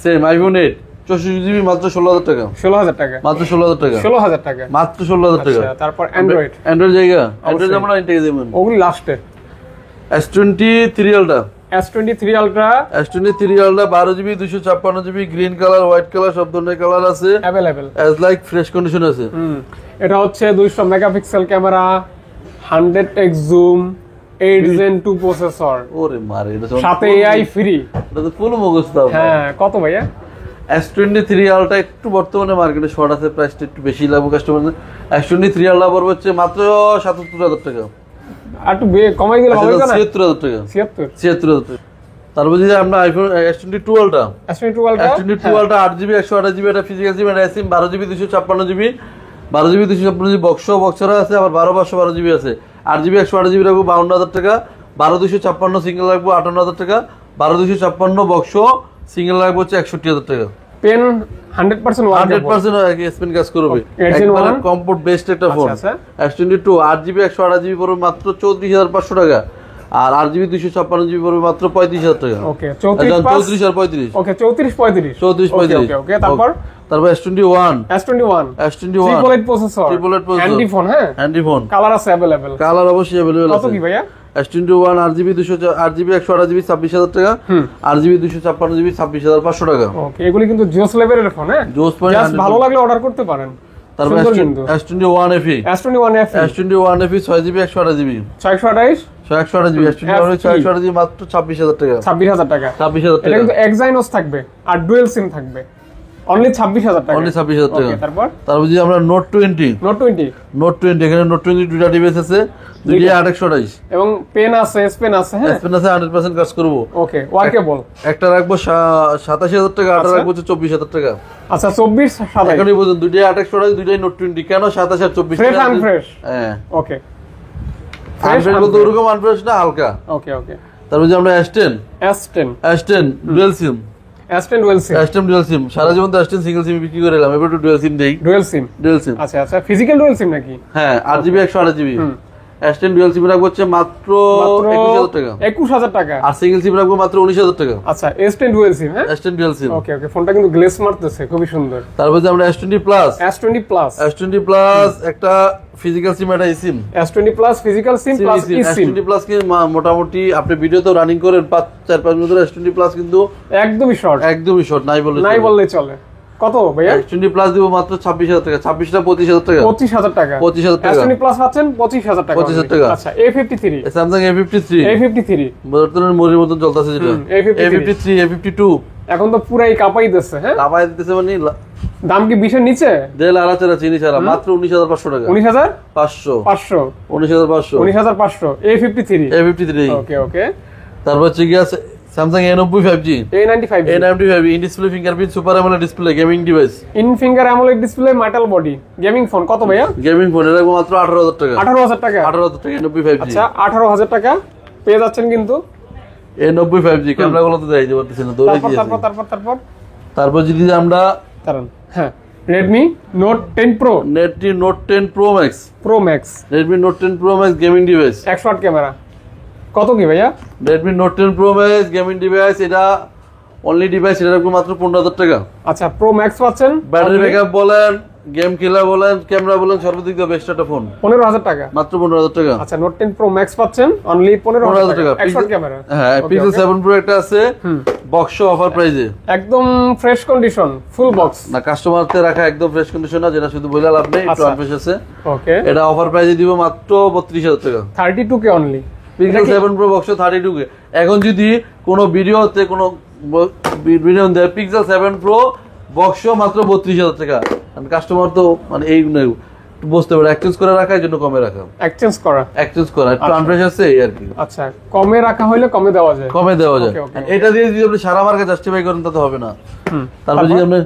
সেম আইফোন 8 64 জিবি মাত্র 16,000 টাকা, 16,000 টাকা, মাত্র 16,000 টাকা, 16,000 টাকা, মাত্র 16,000 টাকা। তারপর অ্যান্ড্রয়েড জায়গা অ্যান্ড্রয়েড আমরা ইনটেক দেবেন ওগুলি লাস্টে। S20 3 ultra S23 ultra, S23 ultra 12GB 256GB green colour, white colour সব ধরনের কালার আছে, available as like fresh condition আছে। এটা হচ্ছে 200 megapixel camera, 100x zoom, 8 Gen 2 processor, ওরে মারে, এটা সাথে AI ফ্রি। এটা তো ফুল মুখস্থ। হ্যাঁ, কত ভাইয়া? S23 আলট্রা একটু বর্তমানে মার্কেটে শর্ট আছে, প্রাইসটা একটু বেশি লাগবে কাস্টমার। S23 আলট্রা পড়বে হচ্ছে মাত্র 77,000 টাকা। আর একটু কমাই গেলে হবে না? 76,000 টাকা। 76,000 টাকা। তারপর যদি আমরা iPhone S22 ultra, S22 ultra, S22 ultra 8GB 128GB, এটা ফিজিক্যাল সিম, এটা সিম 12GB 256GB, 12GB 256GB বক্সরা আছে, আবার 12/512GB আছে। 8GB 128GB রাখবো 52,000 টাকা, 12/256 সিঙ্গেল রাখবো 58,000 টাকা, 12/256 বক্স সিঙ্গেল রাখবো হচ্ছে 61,000 টাকা। পেন 100% ওয়ারেন্টি, 100% স্পিন কাজ করবে, Edge in একবারে one? কমফোর্ট বেস্ট একটা ফোন। আচ্ছা। S22 8GB 128GB পড়বে মাত্র 34,500 টাকা, আর 8GB 256GB পড়বে মাত্র 35,000 টাকা। ওকে, 34 আর 35। ওকে, 34 35। 34 ওকে, তারপর S21 S21 888 processor, 888 processor, handy phone. হ্যাঁ, হ্যান্ডি ফোন, কালার আছে अवेलेबल। কালার অবশ্যই अवेलेबल কত আছে। কি ভাইয়া? S21 8GB 128GB 26,000 টাকা, 8GB 256GB 26,500 টাকা। ওকে, এগুলি কিন্তু জোস লেভেলের ফোন। হ্যাঁ, জোস পয়েন্ট, জাস্ট ভালো লাগলে অর্ডার করতে পারেন। তারপর সুন্দর কিন্তু S21 FE, S21 FE, S21 FE 6GB 128GB 628 128GB, S21 628GB মাত্র 26,000 টাকা। 26,000 টাকা। 26,000 এটা টাকা, কিন্তু এক্সাইনোস থাকবে আর ডুয়াল সিম থাকবে, অনলি 26,000 টাকা। অনলি 26,000 টাকা। ওকে, তারপর যদি আমরা নোট 20 এখানে নোট 20 দুইটা ডিভাইস আছে, দুইটা 828 এবং পেন আছে, S পেন আছে। হ্যাঁ, স্পেন আছে, 100% কাজ করব। ওকে, ওয়ার্কেবল। একটা রাখবো 87,000 টাকা, আটা রাখবো হচ্ছে 24,000 টাকা। আচ্ছা, 24 27 এখনই বুঝুন, দুইটাই 828, দুইটাই নোট 20, কেন 27 আর 24? ফ্রেশ আনফ্রেশ। হ্যাঁ, ওকে, আনফ্রেশ বলতে ওরকম আনফ্রেশ না, হালকা। ওকে, ওকে। তারপর যে আমরা S10 dual SIM, S10 dual SIM, S10 dual SIM, সারা জীবন তো S10 সিঙ্গেল সিম বিক্রি করে এলাম, এবার একটু ডুয়াল সিম দেই। Dual SIM. আচ্ছা, ফিজিক্যাল ডুয়াল সিম নাকি? হ্যাঁ, 8GB 128GB S10 dual SIM রাখবো হচ্ছে মাত্র 21,000 টাকা, 21,000 টাকা। আর সিঙ্গেল সিম রাখবো মাত্র 19,000 টাকা। আচ্ছা, S10 ডুয়াল সিম। হ্যাঁ, S10 ডুয়াল সিম। ওকে, ফোনটা কিন্তু গ্লেস মারতেছে, খুবই সুন্দর। তারপর যে আমরা S20 প্লাস, S20 একটা ফিজিক্যাল সিম, একটা সিম, S20 প্লাস ফিজিক্যাল সিম প্লাস eSIM। S20 প্লাস কি মোটামুটি আপনি ভিডিও তো রানিং করেন 4-5 মিনিট ধরে। S20 প্লাস কিন্তু একদমই শর্ট, নাই বললে চলে। কত ভাইয়া? S20 প্লাস দিব মাত্র 26,000 টাকা, 26টা 25,000 টাকা, 25,000 টাকা। 25,000 টাকা। S20 প্লাস পাচ্ছেন 25,000 টাকা। 25,000 টাকা। আচ্ছা, A53, Samsung A53 বর্তমানে মরির মতন চলতেছে যেটা। A53 A52 এখন তো পুরাই কাঁপাই দিচ্ছে। হ্যাঁ, কাপায় দিতেছে, মানে দাম কি 20 এর নিচে? দেল আলাচারা চিনি ছাড়া মাত্র 19,500 টাকা। 19,500 19,500 19,500 A53। ওকে। তারপর হচ্ছে কি আছে Samsung A90 5G, A95 in display fingerprint super AMOLED display gaming device, in finger AMOLED display metal body gaming phone. কত ভাইয়া? গেমিং ফোন এটা মাত্র 18,000 টাকা। 18,000 টাকা। 18,000 টাকা A90 5G। আচ্ছা, 18,000 টাকা পেয়ে যাচ্ছেন কিন্তু A90 5G। ক্যামেরা গুলো তো দেখাইতে পারতেছি না, দৌড়ে দিয়েছে। তারপর যদি আমরা হ্যাঁ, Redmi Note 10 Pro, Note 10 Pro Max, Redmi Note 10 Pro Max gaming device, 100 camera. কত কি ভাইয়া? Redmi Note 10 Pro Max gaming device, এটা অনলি ডিভাইস, এটা রাখবো মাত্র 15,000 টাকা। আচ্ছা, Pro Max পাচ্ছেন, ব্যাটারি ব্যাকআপ বলেন, গেম খেলা বলেন, ক্যামেরা বলেন, সর্বাধিক বেস্ট একটা ফোন, 15,000 টাকা, মাত্র 15,000 টাকা। আচ্ছা, Note 10 Pro Max পাচ্ছেন অনলি 15,000 টাকা, 100 ক্যামেরা। হ্যাঁ, Pixel 7 Pro একটা আছে বক্স অফার প্রাইসে, একদম ফ্রেশ কন্ডিশন, ফুল বক্স না, কাস্টমারতে রাখা একদম ফ্রেশ কন্ডিশন না, যেটা শুধু বলে লাভ নেই, একটু আনফ্রেশ আছে। ওকে, এটা অফার প্রাইসে দিব মাত্র 32,000 টাকা, 32K only. Pixel 7 Pro box 32K। এখন যদি কোনো ভিডিওতে কোনো ভিডিও দেয় Pixel 7 Pro বক্স মাত্র 32,000 টাকা, কাস্টমার তো মানে এই বুঝতে পারে এক্সচেঞ্জ করে রাখা, এই জন্য কমে রাখা, এক্সচেঞ্জ করা একটু আনফ্রেশ আছে এই আর কি। আচ্ছা, কমে রাখা হলে কমে দেওয়া যায়, এটা দিয়ে যদি আপনি সারা মার্কেট জাস্টিফাই করেন তাতে হবে না। তারপর যদি আপনি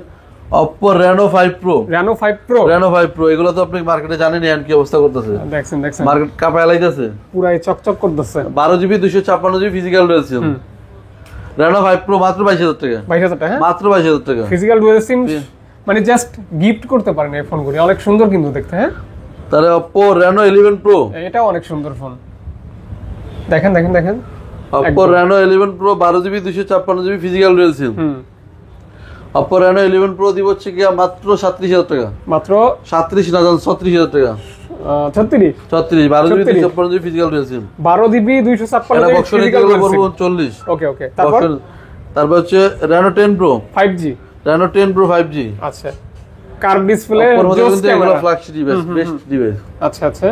Oppo Reno 5 Pro এগুলো তো আপনি মার্কেটে জানেন কি অবস্থা করতেছে, দেখছেন মার্কেট কাঁপায় লাইতেছে, পুরাই চকচক করতেছে। 12GB 256GB ফিজিক্যাল ডুয়াল সিম, Reno 5 Pro মাত্র 22,000 টাকা, 22,000 টাকা, মাত্র 22,000 টাকা। ফিজিক্যাল ডুয়াল সিম মানে জাস্ট গিফট করতে পারেন এই ফোনগুলো, অনেক সুন্দর কিন্তু দেখতে। হ্যাঁ, তাহলে Oppo Reno 11 Pro, এটাও অনেক সুন্দর ফোন, দেখেন Oppo Reno 11 Pro 12GB 256GB physical dual সিম, Oppo Reno 11 Pro দিব হচ্ছে কি মাত্র 37,000 টাকা, মাত্র 37 না 36,000 টাকা, 36 36 12 জিবি 256 জিবি ফিজিক্যাল ডুয়াল সিম 12 জিবি 256 জিবি ফিজিক্যাল পড়বো 40। ওকে ওকে তারপর হচ্ছে Reno 10 Pro 5G Reno 10 Pro 5G। আচ্ছা কার্ভ ডিসপ্লে জোস camera flagship device best device. আচ্ছা আচ্ছা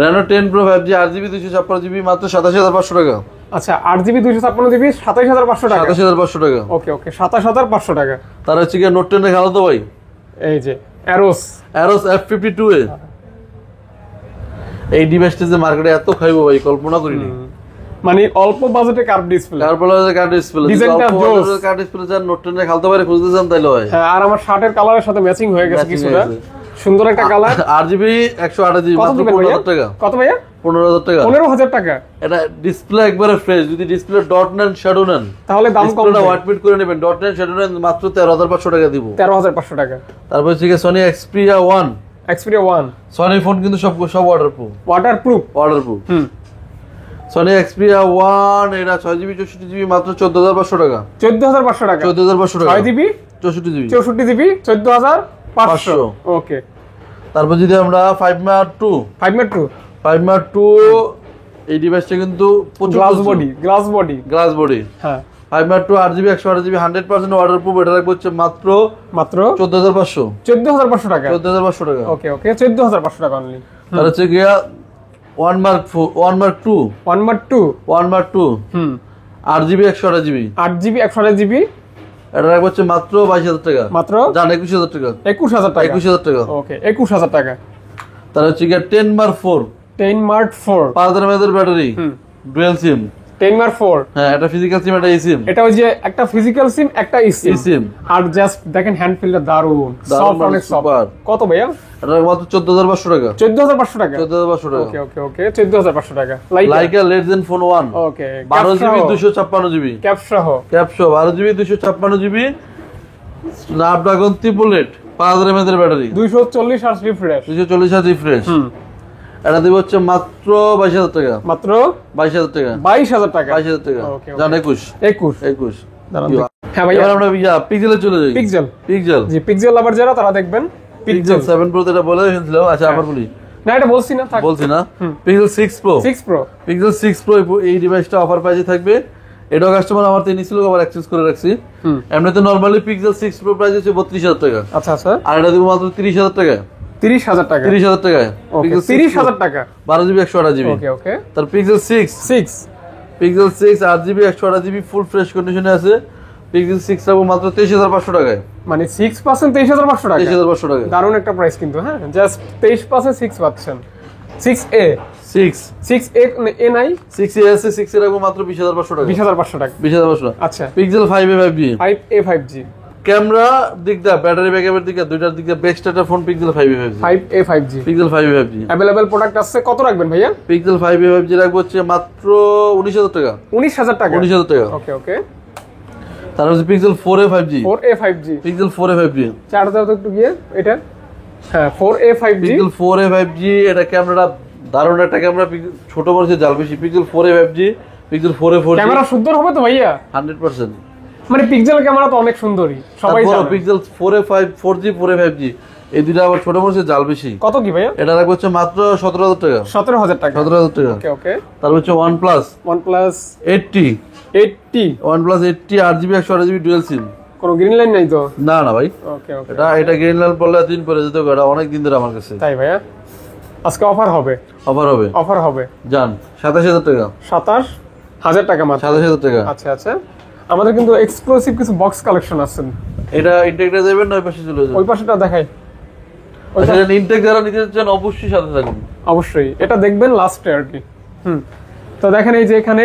Reno 10 Pro 5G 8GB 256GB মাত্র 27500 টাকা। আচ্ছা 8GB 256GB 27500 টাকা। 27500 টাকা। ওকে ওকে 27500 টাকা। তার হচ্ছে কি নোট 10 এর খেলা তো ভাই, এই যে Aros F52 এ এই ডিভাইসটা যে মার্কেটে এত খাইবো ভাই কল্পনা করিনি। মানে অল্প বাজেটে curve display, curve display curve display যার নোট 10 এর খেলতে পারে খুঁজতে চান তাইলে হয়। হ্যাঁ আর আমার শার্টের কালারের সাথে ম্যাচিং হয়ে গেছে কিছুটা, সুন্দর একটা কালার। 8GB 128GB মাত্র 15000 টাকা। কত ভাইয়া? 15000 টাকা। 15000 টাকা। এটা ডিসপ্লে একবারে ফ্রেশ, যদি ডিসপ্লে ডট নেন শ্যাডো নেন তাহলে দাম কম, ডিসপ্লেটা হোয়াইট পিট করে নেবেন, ডট নেন শ্যাডো নেন মাত্র 13500 টাকা দিব। 13500 টাকা। তারপর হচ্ছে Sony Xperia 1 সনি ফোন কিন্তু সব ওয়াটারপ্রুফ। Sony Xperia 1 এটা 6GB 64GB মাত্র 14500 টাকা। 14500 টাকা। 14500 টাকা 6GB 64GB 14500। ওকে তারপর যদি আমরা 5 Mark 2 এই ডিভাইসটা কিন্তু গ্লাস বডি হ্যাঁ 5 Mark 2 8GB 128GB 100% ওয়াটারপ্রুফ। এটা রাখবো হচ্ছে মাত্র 14500 টাকা। 14500 টাকা। ওকে 14500 টাকা অনলি। আর হচ্ছে গিয়া 1 Mark 2 8GB 128GB এটা রাখবো হচ্ছে মাত্র 22000 টাকা। মাত্র জান 21000 টাকা। 21000 টাকা। 21000 টাকা। ওকে 21000 টাকা। তার হচ্ছে গিয়া 10 Mark 4 5000 mAh battery dual SIM. 10 Mark 4 হ্যাঁ এটা ফিজিক্যাল সিম, এটা eSIM। এটা ওই যে একটা ফিজিক্যাল সিম একটা eSIM। আর জাস্ট দেখেন হ্যান্ড ফিলটা দারুন সফট, অনেক সফট। কত ভাইয়া? এটা মাত্র 14500 টাকা। 14500 টাকা। 14500 টাকা। ওকে 14500 টাকা। লাইকা Legend Phone 1 ওকে 12GB 256GB ক্যাপ সহ 12GB 256GB Snapdragon 888 5000 mAh battery 240 Hz refresh 240 Hz refresh. এটা দিব হচ্ছে মাত্র 22000 টাকা। মাত্র 22000 টাকা। 22000 টাকা। 22000 টাকা। জান 21 হ্যাঁ ভাই এবার আমরা পিক্সেলে চলে যাই। পিক্সেল জি পিক্সেল আবার যারা তারা দেখবেন পিক্সেল 7 Pro এটা বলে শুনছিলাম। আচ্ছা আবার বলি না, এটা বলছি না, থাক বলছি না। পিক্সেল 6 Pro এই ডিভাইসটা অফার প্রাইসে থাকবে। এটাও কাস্টমার আমার তো নিছিল, আবার এক্সচেঞ্জ করে রাখছি। এমনিতে নরমালি পিক্সেল 6 Pro প্রাইস হচ্ছে 32000 টাকা। আচ্ছা আচ্ছা আর এটা দিব মাত্র 30000 টাকা। 30000 টাকা। 30000 টাকা। পিক্সেল 30000 টাকা 12GB 128GB। ওকে তার pixel 6 8GB 128GB full fresh কন্ডিশনে আছে। পিক্সেল 6 রাখবো মাত্র 23500 টাকায়। মানে 6% 23500 টাকা। 23500 টাকা দারুণ একটা প্রাইস কিন্তু। হ্যাঁ জাস্ট 23% 6 পাচ্ছেন। 6A নাই 6A আছে। 6 এ রাখবো মাত্র 20500 টাকা। 20500 টাকা। 20500 আচ্ছা পিক্সেল 5A 5G ক্যামেরা দিক দা ব্যাটারি ব্যাকআপের দিক দা দুইটার দিক দা বেস্ট একটা phone pixel 5A 5G pixel 5A 5G available product আছে। কত রাখবেন ভাইয়া? পিক্সেল 5A 5G রাখবো হচ্ছে মাত্র 19000 টাকা। 19000 টাকা। 19000 টাকা। ওকে তারপর হচ্ছে pixel 4A 5G pixel 4A 5G charge দাও তো একটু গিয়ে এটা। হ্যাঁ 4A 5G pixel 4A 5G এটা ক্যামেরাটা দারুণ একটা ক্যামেরা। ছোট বড় জাল বেশি। Pixel 4A 5G pixel 4A 4G camera সুন্দর হবে তো ভাইয়া? 100%। মানে পিক্সেল ক্যামেরা তো অনেক সুন্দরই, সবাই জানে। Pixel 4A 4G 4A 5G এই দুটো আবার ছোট বড় জাল বেশি। কত কি ভাইয়া? এটা রাখবো হচ্ছে মাত্র 17000 টাকা। 17000 টাকা। 17000 টাকা। ওকে তারপর হচ্ছে OnePlus 80 OnePlus 80 8GB 128GB dual SIM. কোনো গ্রিন লাইন নাই তো? না ভাই। ওকে এটা গ্রিন লাইন বললে এতদিন পরে যেত, এটা অনেক দিন ধরে আমার কাছে। তাই ভাইয়া আজকে অফার হবে জান 27000 টাকা। 27000 টাকা মাত্র। 27000 টাকা। আচ্ছা আমাদের কিন্তু এক্সক্লুসিভ কিছু বক্স কালেকশন আছে। এটা ইনটেকটা যাবেন না ওই পাশে চলে যাবেন? ওই পাশেটা দেখাই। আচ্ছা ইনটেক যারা নিতে চান অবশ্যই সাথে থাকুন। অবশ্যই এটা দেখবেন লাস্টে আর কি। তো দেখেন এই যে এখানে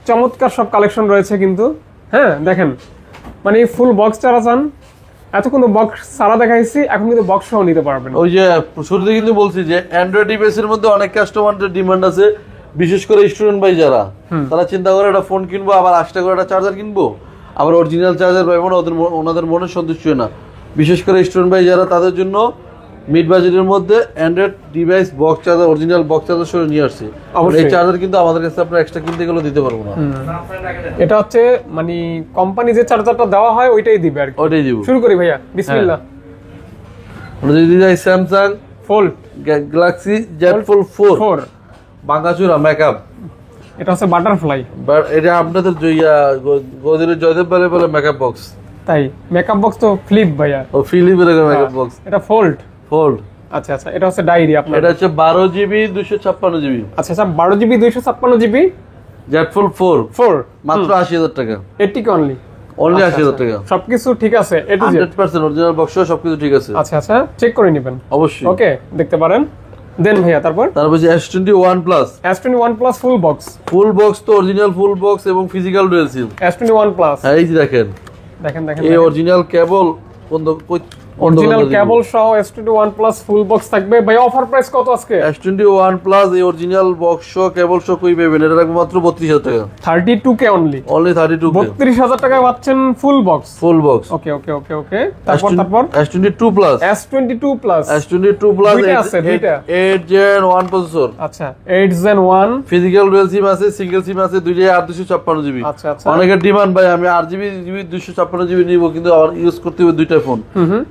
চমৎকার সব কালেকশন রয়েছে কিন্তু। হ্যাঁ দেখেন মানে ফুল বক্স চারা চান, এতক্ষণ বক্স সারা দেখাইছি, এখন কিন্তু বক্স সহ নিতে পারবেন। ওই যে শুরুতে কিন্তু বলছি যে অ্যান্ড্রয়েড ডিভাইসের মধ্যে অনেক কাস্টমারদের ডিমান্ড আছে, বিশেষ করে স্টুডেন্ট ভাই যারা, তারা চিন্তা করে একটা ফোন কিনবো আবার 80 টাকা একটা চার্জার কিনবো, আবার অরিজিনাল চার্জার পাইবো না, ওনাদের মনে সন্তুষ্ট হয় না। বিশেষ করে স্টুডেন্ট ভাই যারা, তাদের জন্য মিড বাজেটের মধ্যে Android device box charger, original box charger সরে নিয়ে আসছে। এই চার্জার কিন্তু আমাদের কাছে আপনারা এক্সট্রা কিনতে গেলে দিতে পারবো না। এটা হচ্ছে মানে কোম্পানি যে চার্জারটা দেওয়া হয় ওইটাই দিবে আর কি। ওইটাই দিব। শুরু করি ভাইয়া, বিসমিল্লাহ। আমরা যদি যাই Samsung fold Galaxy Z fold 4 বাঙ্গাচুরা মেকআপ। এটা হচ্ছে বাটারফ্লাই, বাট এটা আপনাদের গদিরের জয়দেব বলে মেকআপ বক্স। তাই মেকআপ বক্স তো ফ্লিপ ভাইয়া, ও ফিলিপের মেকআপ বক্স। এটা ফোল্ড। আচ্ছা আচ্ছা, এটা হচ্ছে ডায়েরি আপনার। এটা হচ্ছে 12 জিবি 256 জিবি। আচ্ছা আচ্ছা, 12 জিবি 256 জিবি জেড ফোল্ড 4 মাত্র 80,000 টাকা। এটিকে অনলি 80,000 টাকা। সবকিছু ঠিক আছে, এ টু জেড 100% অরিজিনাল বক্স সবকিছু ঠিক আছে। আচ্ছা আচ্ছা, চেক করে নেবেন অবশ্যই। ওকে, দেখতে পারেন। দেন ভাইয়া তারপর হচ্ছে S21 plus. S21 plus full box. Full box তো অরিজিনাল ফুল বক্স এবং ফিজিক্যাল ডুয়াল সিম। S21 প্লাস, এই যে দেখেন দেখেন দেখেন, এই অরিজিনাল কেবল অরিজিনাল কেবল সহ S21 প্লাস ফুল বক্স থাকবে। ভাই অফার প্রাইস কত আজকে? S21 প্লাস এই অরিজিনাল বক্স সহ কেবল সহ কই পাবেন? এটা রাখবো মাত্র 32,000 টাকা। 32K only 32K। 32,000 টাকায় পাচ্ছেন ফুল বক্স। ওকে ওকে ওকে ওকে, তারপর S22 প্লাস। S22 প্লাস দুইটা আছে, দুইটা 8 Gen 1 প্রসেসর। আচ্ছা 8 Gen 1 ফিজিক্যাল ডুয়াল সিম আছে, সিঙ্গেল সিম আছে, দুইটাই 256 জিবি। আচ্ছা আচ্ছা, অনেকের ডিমান্ড ভাই আমি 8 জিবি 256 জিবি নিব, কিন্তু আমার ইউজ করতে হবে দুইটা ফোন।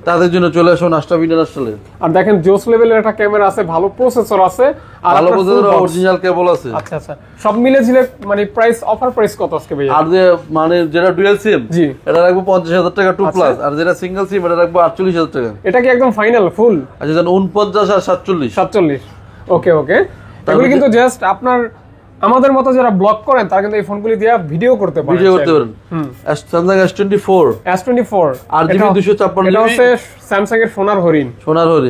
তাদের জন্য চলে আসুন আশরাফ ইন্টারন্যাশনালে। আর দেখেন জোস লেভেলের একটা ক্যামেরা আছে, ভালো প্রসেসর আছে, আর ভালো প্রসেসর, অরিজিনাল কেবল আছে। আচ্ছা আচ্ছা, সব মিলে ঝিলে মানে প্রাইস, অফার প্রাইস কত আজকে ভাইয়া? আর যে মানে যেটা ডুয়াল সিম জি, এটা রাখবো 50,000 টাকা 2 প্লাস, আর যেটা সিঙ্গেল সিম এটা রাখবো 48,000 টাকা। এটা কি একদম ফাইনাল ফুল? আচ্ছা জান 49 আর 47। ওকে ওকে, এগুলো কিন্তু জাস্ট আপনার আমাদের মতো যারা ব্লগ করেন তারা কিন্তু এই ফোনগুলি দিয়ে ভিডিও করতে পারেন। Samsung S24 8GB 256 এটা হচ্ছে স্যামসাং এর সোনার হরিণ।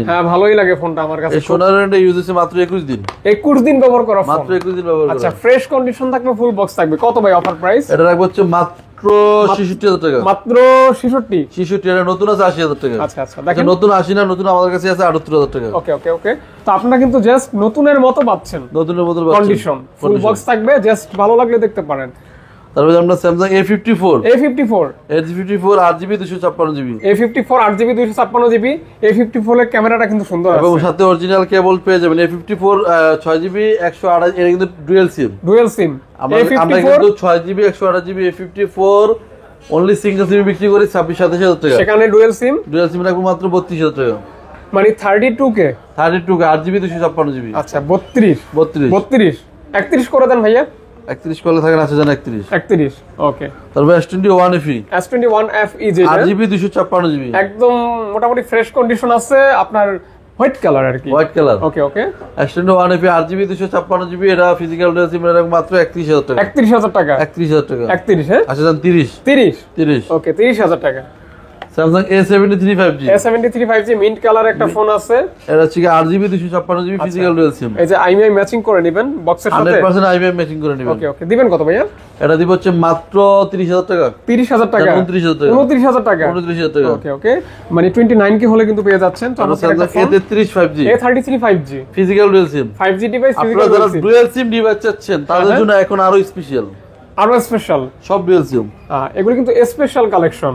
হ্যাঁ, ভালোই লাগে ফোনটা আমার কাছে। এই সোনার হরিণটা ইউজ হচ্ছে মাত্র 21 দিন। 21 দিন ব্যবহার করা ফোন, মাত্র 21 দিন ব্যবহার করা। আচ্ছা, ফ্রেশ কন্ডিশন থাকবে, ফুল বক্স থাকবে। কত ভাই অফার প্রাইস? এটা রাখবো হচ্ছে মাত্র 66,000 টাকা। মাত্র 66। এটা নতুন আছে 80,000 টাকা। আচ্ছা আচ্ছা, দেখেন নতুন 80 না, নতুন আমাদের কাছে আছে 78,000 টাকা। ওকে ওকে ওকে, তো আপনারা কিন্তু জাস্ট নতুনের মতো পাচ্ছেন, নতুনের মতো কন্ডিশন ফুল বক্স থাকবে, জাস্ট ভালো লাগলে দেখতে পারেন। তারপরে আমরা Samsung A54 A54 8GB 256 GB. A54 8GB 256 GB. A54 এর ক্যামেরাটা কিন্তু সুন্দর আছে, এবং সাথে অরিজিনাল কেবল পেয়ে যাবেন। A54 6GB 128, এটা কিন্তু ডুয়াল সিম। আমরা কিন্তু 6GB 128GB A54 only single সিম বিক্রি করি 26-27,000 টাকা। সেখানে ডুয়াল সিম রাখবো মাত্র 32,000 টাকা। মানে 32K 8GB 256 জিবি। আচ্ছা 32 31 করে দেন ভাইয়া। 31 করলে থাকেন, আছে জান 31। ওকে, তারপর S21 FE 8GB 256 জিবি। একদম মোটামুটি ফ্রেশ কন্ডিশন আছে, আপনার হোয়াইট কালার আর কি, হোয়াইট কালার। ওকে ওকে, S21 FE 8GB 256 জিবি। এটা ফিজিক্যাল ডুয়াল সিম, এটা মাত্র 31,000 টাকা। 31,000 টাকা। 31,000 টাকা। 31, হ্যাঁ, আচ্ছা জান 30। ওকে, 30,000 টাকা। Samsung A73 5G mint colour একটা ফোন আছে। এটা হচ্ছে 8GB 256 জিবি ফিজিক্যাল ডুয়াল সিম। এই যে IMEI ম্যাচিং করে নেবেন বক্সের সাথে, 100% IMEI ম্যাচিং করে নেবেন। ওকে ওকে, দিবেন কত ভাইয়া? এটা দিব হচ্ছে মাত্র 30,000 টাকা। 30,000 টাকা। 29,000 টাকা। 29,000 টাকা। 29,000 টাকা। ওকে ওকে, মানে 29K হলে কিন্তু পেয়ে যাচ্ছেন। A33 5G ফিজিক্যাল ডুয়াল সিম। 5G ডিভাইস, আপনারা যারা ডুয়াল সিম ডিভাইস চাচ্ছেন তাদের জন্য এখন আরো স্পেশাল, সব ডুয়াল সিম। এগুলো কিন্তু স্পেশাল কালেকশন।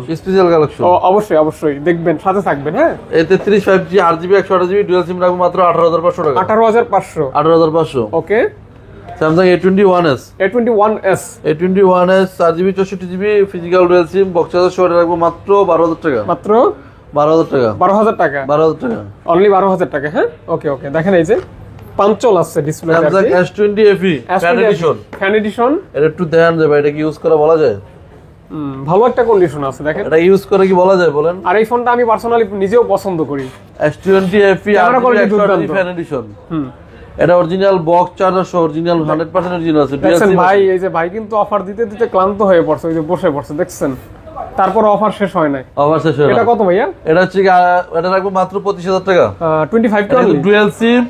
অবশ্যই অবশ্যই দেখবেন, সাথে থাকবেন। হ্যাঁ, A33 5G 8GB 128GB dual SIM রাখবো মাত্র 18,500 টাকা। 18,500। Okay, Samsung A21s 4GB 64GB physical dual SIM box charger সহ রাখবো মাত্র 12,000 টাকা। 12,000 টাকা। অনলি 12,000 টাকা। হ্যাঁ, ওকে ওকে, দেখেন এই যে পাঞ্চল আছে display. Samsung S20 FE fan addition. এটা একটু ধ্যান দেবে, এটা কি ইউজ করা বলা যায়? ভালো একটা কন্ডিশন আছে, দেখেন। এটা ইউজ করে কি বলা যায় বলেন? আর এই ফোনটা আমি পার্সোনালি নিজেও পছন্দ করি। S20 FE fan addition. এটা অরিজিনাল বক্স চার্জার সহ, অরিজিনাল 100% অরিজিনাল আছে। দেখেন ভাই, এই যে ভাই কিন্তু অফার দিতে দিতে ক্লান্ত হয়ে পড়ছে, ওই যে বসে পড়ছে, দেখছেন। তারপর অফার শেষ হয় নাই। এটা কত ভাইয়া? এটা হচ্ছে এটা রাখবো মাত্র 25,000 টাকা। 25 টাকা। ডুয়াল সিম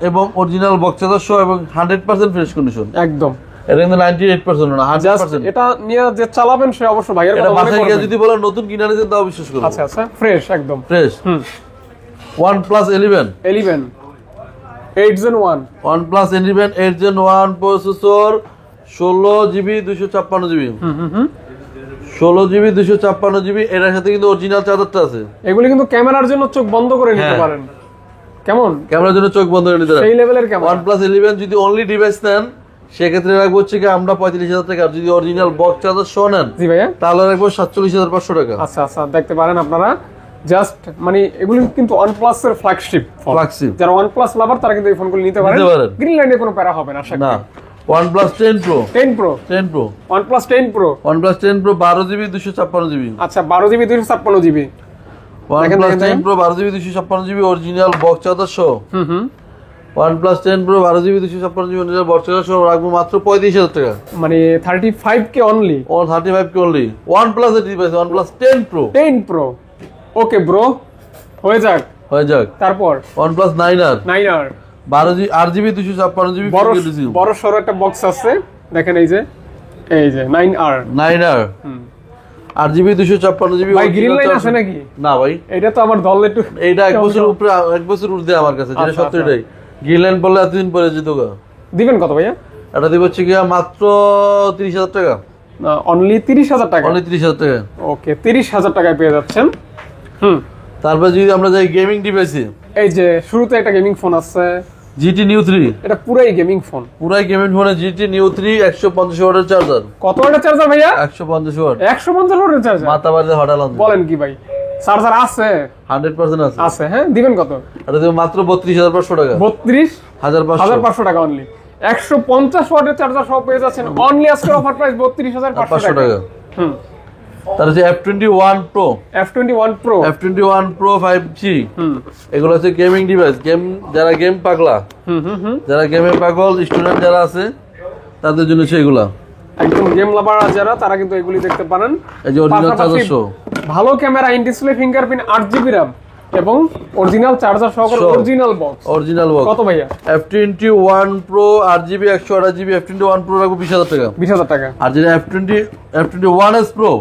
এবং অরিজিনাল বক্স চার্জার সহ এবং 100% ফ্রেশ কন্ডিশন একদম। এটা কিন্তু 98% না, 100%। এটা নিয়ে যে চালাবেন সে অবশ্য ভাইয়ের কথা মনে করবেন। এটা যদি বলেন নতুন কিনে আনেছেন তাও বিশ্বাস করব। আচ্ছা আচ্ছা, ফ্রেশ একদম fresh. OnePlus 11 8 Gen 1 OnePlus 11 8 Gen 1 processor 16GB 256GB 16GB 256GB। এটার সাথে কিন্তু অরিজিনাল চার্জারটা আছে। এগুলি কিন্তু ক্যামেরার জন্য চোখ বন্ধ করে নিতে পারেন। কেমন? ক্যামেরার জন্য চোখ বন্ধ করে নিতে পারেন, সেই লেভেলের ক্যামেরা। OnePlus 11 যদি অনলি ডিভাইস নেন সেক্ষেত্রে রাখবো হচ্ছে কি আমরা 35,000 টাকা। আর যদি অরিজিনাল বক্স চার্জার সহ নেন, জি ভাইয়া, তাহলে রাখবো 47,500 টাকা। আচ্ছা আচ্ছা, দেখতে পারেন আপনারা জাস্ট মানে এগুলি কিন্তু OnePlus এর ফ্ল্যাগশিপ ফোন। ফ্ল্যাগশিপ যারা OnePlus লাভার তারা কিন্তু এই ফোনগুলো নিতে পারেন। গ্রিনল্যান্ডে কোনো প্যারা হবে না আশা করি। না OnePlus 10 Pro 10 Pro OnePlus 10 Pro OnePlus 10 Pro 12GB 256GB। আচ্ছা 12GB 256GB। OnePlus 10 Pro 12GB 256GB original box charger সহ। OnePlus 10 Pro 12GB 256GB original box charger সহ রাখবো মাত্র 35,000 টাকা। মানে 35K অনলি। ও 35K অনলি। OnePlus এর device OnePlus 10 Pro। Okay bro, হয়ে যাক। তারপর OnePlus 9R 9R 8GB 256GB বড় সরো একটা বক্স আছে দেখেন, এই যে 9R 8GB 256GB। ভাই গ্রিন লাইন আছে নাকি? না ভাই, এটা তো আমার দল একটু, এইটা এক বছর উপরে, এক বছর উঠে আমার কাছে, যেটা সত্যি এটাই। গ্রিন লাইন বললে এতদিন পরে যেত গা। দিবেন কত ভাইয়া? এটা দিব হচ্ছে কি মাত্র 30,000 টাকা। অনলি 30,000 টাকা। অনলি 30,000 টাকা। ওকে 30,000 টাকায় পেয়ে যাচ্ছেন। তারপর যদি আমরা যাই গেমিং ডিভাইসে, এই যে শুরুতে একটা গেমিং ফোন আছে GT Neo 3। এটা পুরাই গেমিং ফোন। পুরাই গেমিং ফোনে GT Neo 3 150 ওয়াটের চার্জার। কত ওয়াটের চার্জার ভাইয়া? 150 ওয়াট। 150 ওয়াটের চার্জার। মাথা বাড়িতে হঠালাম। বলেন কি ভাই, চার্জার আছে? 100% আছে। আছে, হ্যাঁ। দিবেন কত? এটা দেব মাত্র 32,500 টাকা। 32,500 টাকা অনলি। 150 ওয়াটের চার্জার সহ পেয়ে যাচ্ছেন অনলি আজকের অফার প্রাইস 32,500 টাকা। তার হচ্ছে F21 Pro F21 Pro 5G। এগুলো হচ্ছে গেমিং ডিভাইস। যারা গেম পাগলা, যারা গেমে পাগল স্টুডেন্ট যারা আছে তাদের জন্য সেগুলা একদম গেম লাভার যারা, তারা কিন্তু এগুলি দেখতে পারেন। এই যে অরিজিনাল চার্জার সহ, ভালো camera, in display fingerprint, 8GB RAM এবং অরিজিনাল চার্জার সহকারে অরিজিনাল বক্স। কত ভাইয়া? F21 Pro 8GB 128GB F21 Pro রাখবো 20,000 টাকা। 20,000 টাকা। আর যেটা F21s Pro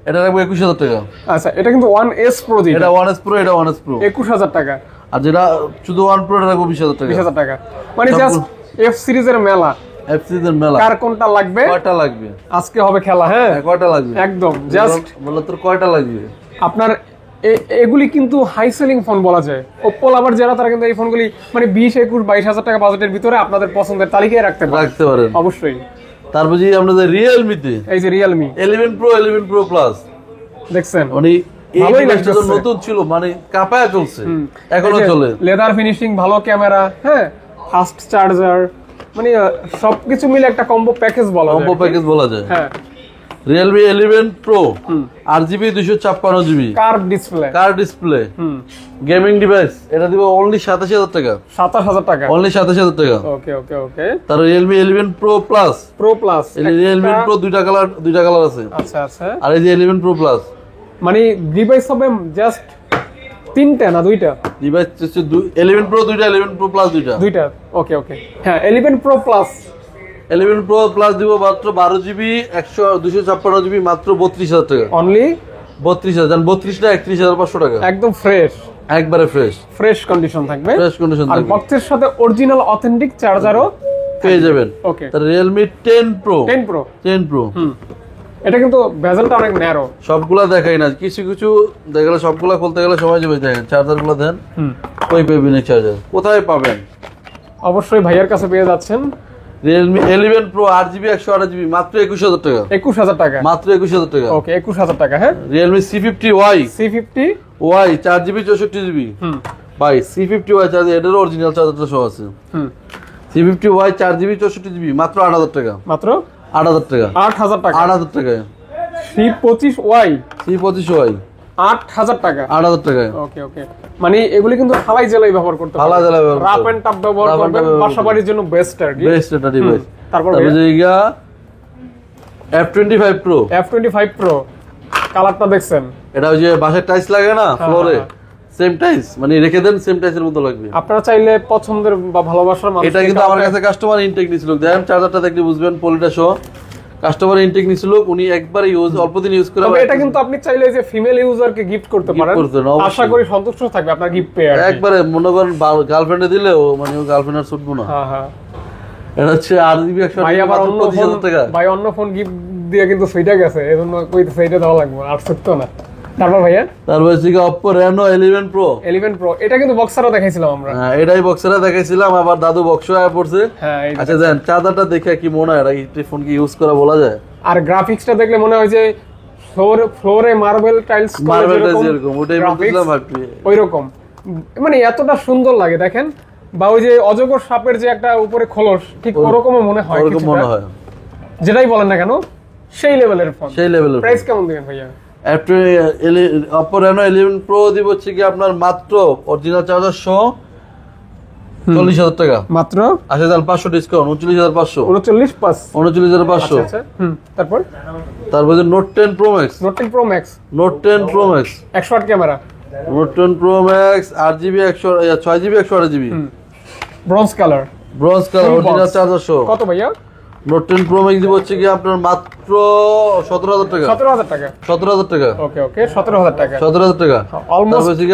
এটা রাখবো 21,000 টাকা। আচ্ছা, এটা কিন্তু 1S Pro দিই। এটা 1S Pro, এটা 1S Pro 21,000 টাকা। আর যেটা শুধু 1 Pro এটা রাখবো 20,000 টাকা। 20,000 টাকা। মানে জাস্ট F সিরিজের মেলা। F সিরিজের মেলা। কার কোনটা লাগবে? কয়টা লাগবে? আজকে হবে খেলা, হ্যাঁ। কয়টা লাগবে? একদম জাস্ট বলো তোর কয়টা লাগবে? আপনার এগুলি কিন্তু হাই সেলিং ফোন বলা যায়। Oppo লাভার যারা, তারা কিন্তু এই ফোনগুলি মানে 20, 21, 22,000 টাকা বাজেটের ভিতরে আপনাদের পছন্দের তালিকায় রাখতে পারেন অবশ্যই। তারপর যদি আমরা যে Realme তে, এই যে Realme 11 Pro 11 Pro Plus দেখছেন, মানে এই ডিভাইসটা তো নতুন ছিল, মানে কাঁপায়া চলছে, এখনো চলে। লেদার ফিনিশিং, ভালো ক্যামেরা, হ্যাঁ, ফাস্ট চার্জার, মানে সবকিছু মিলে একটা কম্বো প্যাকেজ বলা যায়। হ্যাঁ, Realme 11 Pro 8GB 256GB কার ডিসপ্লে গেমিং ডিভাইস। এটা দিব অনলি 27,000 টাকা। 27,000 টাকা অনলি 27,000 টাকা। ওকে। তার Realme 11 Pro Plus Realme Pro দুইটা কালার আছে। আচ্ছা। আর এই যে 11 Pro Plus, মানে ডিভাইস হবে জাস্ট তিনটা না দুইটা? ডিভাইস 11 Pro দুইটা, 11 Pro Plus দুইটা। ওকে। হ্যাঁ, 11 Pro Plus 11 Pro Plus দিব মাত্র 12GB 256GB মাত্র 32,000 টাকা। অনলি 32,000। জান 32 না 31,500 টাকা। একদম ফ্রেশ, একবারে ফ্রেশ কন্ডিশন থাকবে। আর থাকবে। বক্সের সাথে অরিজিনাল অথেন্টিক চার্জারও পেয়ে যাবেন। ওকে। তার Realme 10 Pro এটা কিন্তু বেজেলটা অনেক ন্যারো। সবগুলা দেখাই না, কিছু দেখালে সবগুলা খুলতে গেলে সময় যাবে। দেখেন চার্জারগুলো দেন, কই পাবেন এই চার্জার, কোথায় পাবেন? অবশ্যই ভাইয়ার কাছে পেয়ে যাচ্ছেন। Realme 11 Pro 8GB 128GB মাত্র 21,000 টাকা। 21,000 টাকা মাত্র 21,000 টাকা। ওকে, 21,000 টাকা। হ্যাঁ, Realme C50Y 4GB 64GB ভাই, C50Y চার্জার, এটার অরিজিনাল চার্জারটা সহ আছে। C50Y 4GB 64GB মাত্র 8,000 টাকা। মাত্র 8,000 টাকা। 8,000 টাকা। 8,000 টাকা। C25Y 8,000 টাকা। 8,000 টাকা। ওকে। মানে এগুলি কিন্তু হালাই জেলায় ব্যবহার করতে পারবেন। রাফ এন্ড টাফ ব্যবহার করবেন, বাসাবাড়ির জন্য বেস্ট আর কি। বেস্ট এটা ডিভাইস। তারপর এইটা F25 Pro কালারটা দেখছেন? এটা ওই যে বাসায় টাইলস লাগে না ফ্লোরে, সেম টাইলস, মানে রেখে দেন সেম টাইলসের মতো লাগবে। আপনারা চাইলে পছন্দের বা ভালোবাসার মানুষ, এটা কিন্তু আমার কাছে কাস্টমার ইনটেক নিছিল। দেখেন চার্জারটা দেখলে বুঝবেন, পলিটা সহ কাস্টমার ইনটেক নিছিল। উনি একবার অল্প দিন ইউজ করে। এটা কিন্তু আপনি চাইলে যে ফিমেল ইউজারকে গিফট করতে পারেন, আশা করি সন্তুষ্ট থাকবে আপনার গিফট পেয়ে। একবারে মনে করেন গার্লফ্রেন্ডে দিলেও মানে ও গার্লফ্রেন্ড আর ছুটবো না। হ্যাঁ। এটা হচ্ছে 8GB 128GB টাকা। ভাই অন্য ফোন গিফট দিয়ে কিন্তু সেইটা গেছে, এজন্য কইতে সেইটা দেওয়া লাগবে, আর ছুটতো না। তারপর ভাইয়া, তারপর হচ্ছে Oppo Reno 11 Pro এটা কিন্তু বক্সারও দেখাইছিলাম আমরা। হ্যাঁ, এটাই বক্সারে দেখাইছিলাম, আবার দাদু বক্সও আয়া পড়ছে। হ্যাঁ, আচ্ছা দেন চার্জারটা দেখে কি মনে হয় এই ফোন কি ইউজ করা বলা যায়? আর গ্রাফিক্সটা দেখলে মনে হয় যে ফ্লোরে মার্বেল টাইলস এরকম ওটাই বলছিলাম আপনি ওইরকম, মানে এতটা সুন্দর লাগে দেখেন। বা ওই যে অজগর সাপের যে একটা উপরে খোলস, ঠিক ওরকমও মনে হয়, ওরকম মনে হয়, যেটাই বলেন না কেন সেই লেভেলের ফোন। সেই লেভেলের প্রাইস কেমন দিবেন ভাইয়া? আপনি Oppo Reno 11 Pro দিব হচ্ছে কি আপনার মাত্র অরিজিনাল চার্জার সহ 40,000 টাকা, মাত্র 80,500 ডিসকাউন্ট, 39,500, 39,500। আচ্ছা তারপর যে Note 10 Pro Max, Note 10 Pro Max 108 camera, Note 10 Pro Max 8GB 6GB 128GB bronze colour original charger সহ কত ভাইয়া? Note 10 Pro Max দিব হচ্ছে কি আপনার মাত্র 17,000 টাকা, 17,000 টাকা, 17,000 টাকা, ওকে 17,000 টাকা, 17,000 টাকা। অলমোস্ট তারপর হচ্ছে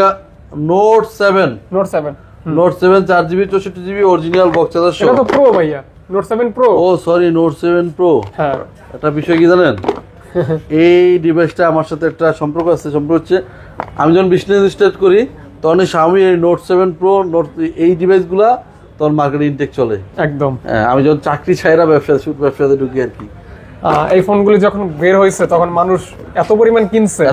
Note 7 4GB 64GB original box charger সহ। এটা তো প্রো ভাইয়া, Note 7 Pro। ও সরি, Note 7 Pro। হ্যাঁ, একটা বিষয় কি জানেন, এই ডিভাইসটা আমার সাথে একটা সম্পর্ক আছে। সম্পর্ক হচ্ছে আমি যখন বিজনেস স্টার্ট করি তখন Xiaomi এই Note 7 Pro এই ডিভাইসগুলা তখন মার্কেটে ইনটেক চলে একদম। আমি যখন চাকরি ছাইরা ব্যবসাতে ঢুকি আর কি, এই ফোনগুলি যখন বের হয়েছে তখন মানুষ এত পরিমাণ কিনছে।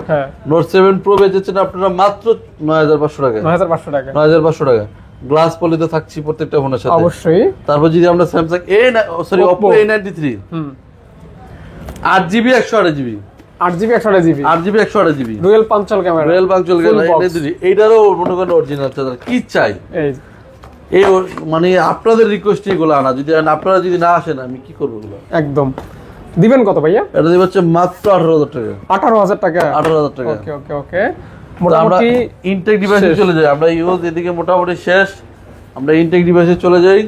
হ্যাঁ, Note 7 Pro বেচেছেন আপনারা মাত্র 9,500 টাকা, 9,500 টাকা, 9,500 টাকা। গ্লাস পলিতে থাকছি প্রত্যেকটা ফোনের সাথে অবশ্যই। তারপর যদি আমরা Samsung Oppo A93 8GB 128GB 8GB dual পাঞ্চাল ক্যামেরা, এইটারও মনে করেন অরিজিনাল চার্জার কি চাই। এই মানে আপনাদের রিকোয়েস্ট এগুলো আনা, যদি আপনারা যদি না আসেন আমি কি করবো এগুলো। একদম দিবেন কত ভাইয়া? এটা দিবে হচ্ছে মাত্র 18,000 টাকা, 18,000 টাকা, 18,000 টাকা। ওকে মোটামুটি ইনটেক ডিভাইসে চলে যাই আমরা, ইউজ এদিকে মোটামুটি শেষ, আমরা ইনটেক ডিভাইসে চলে যাই।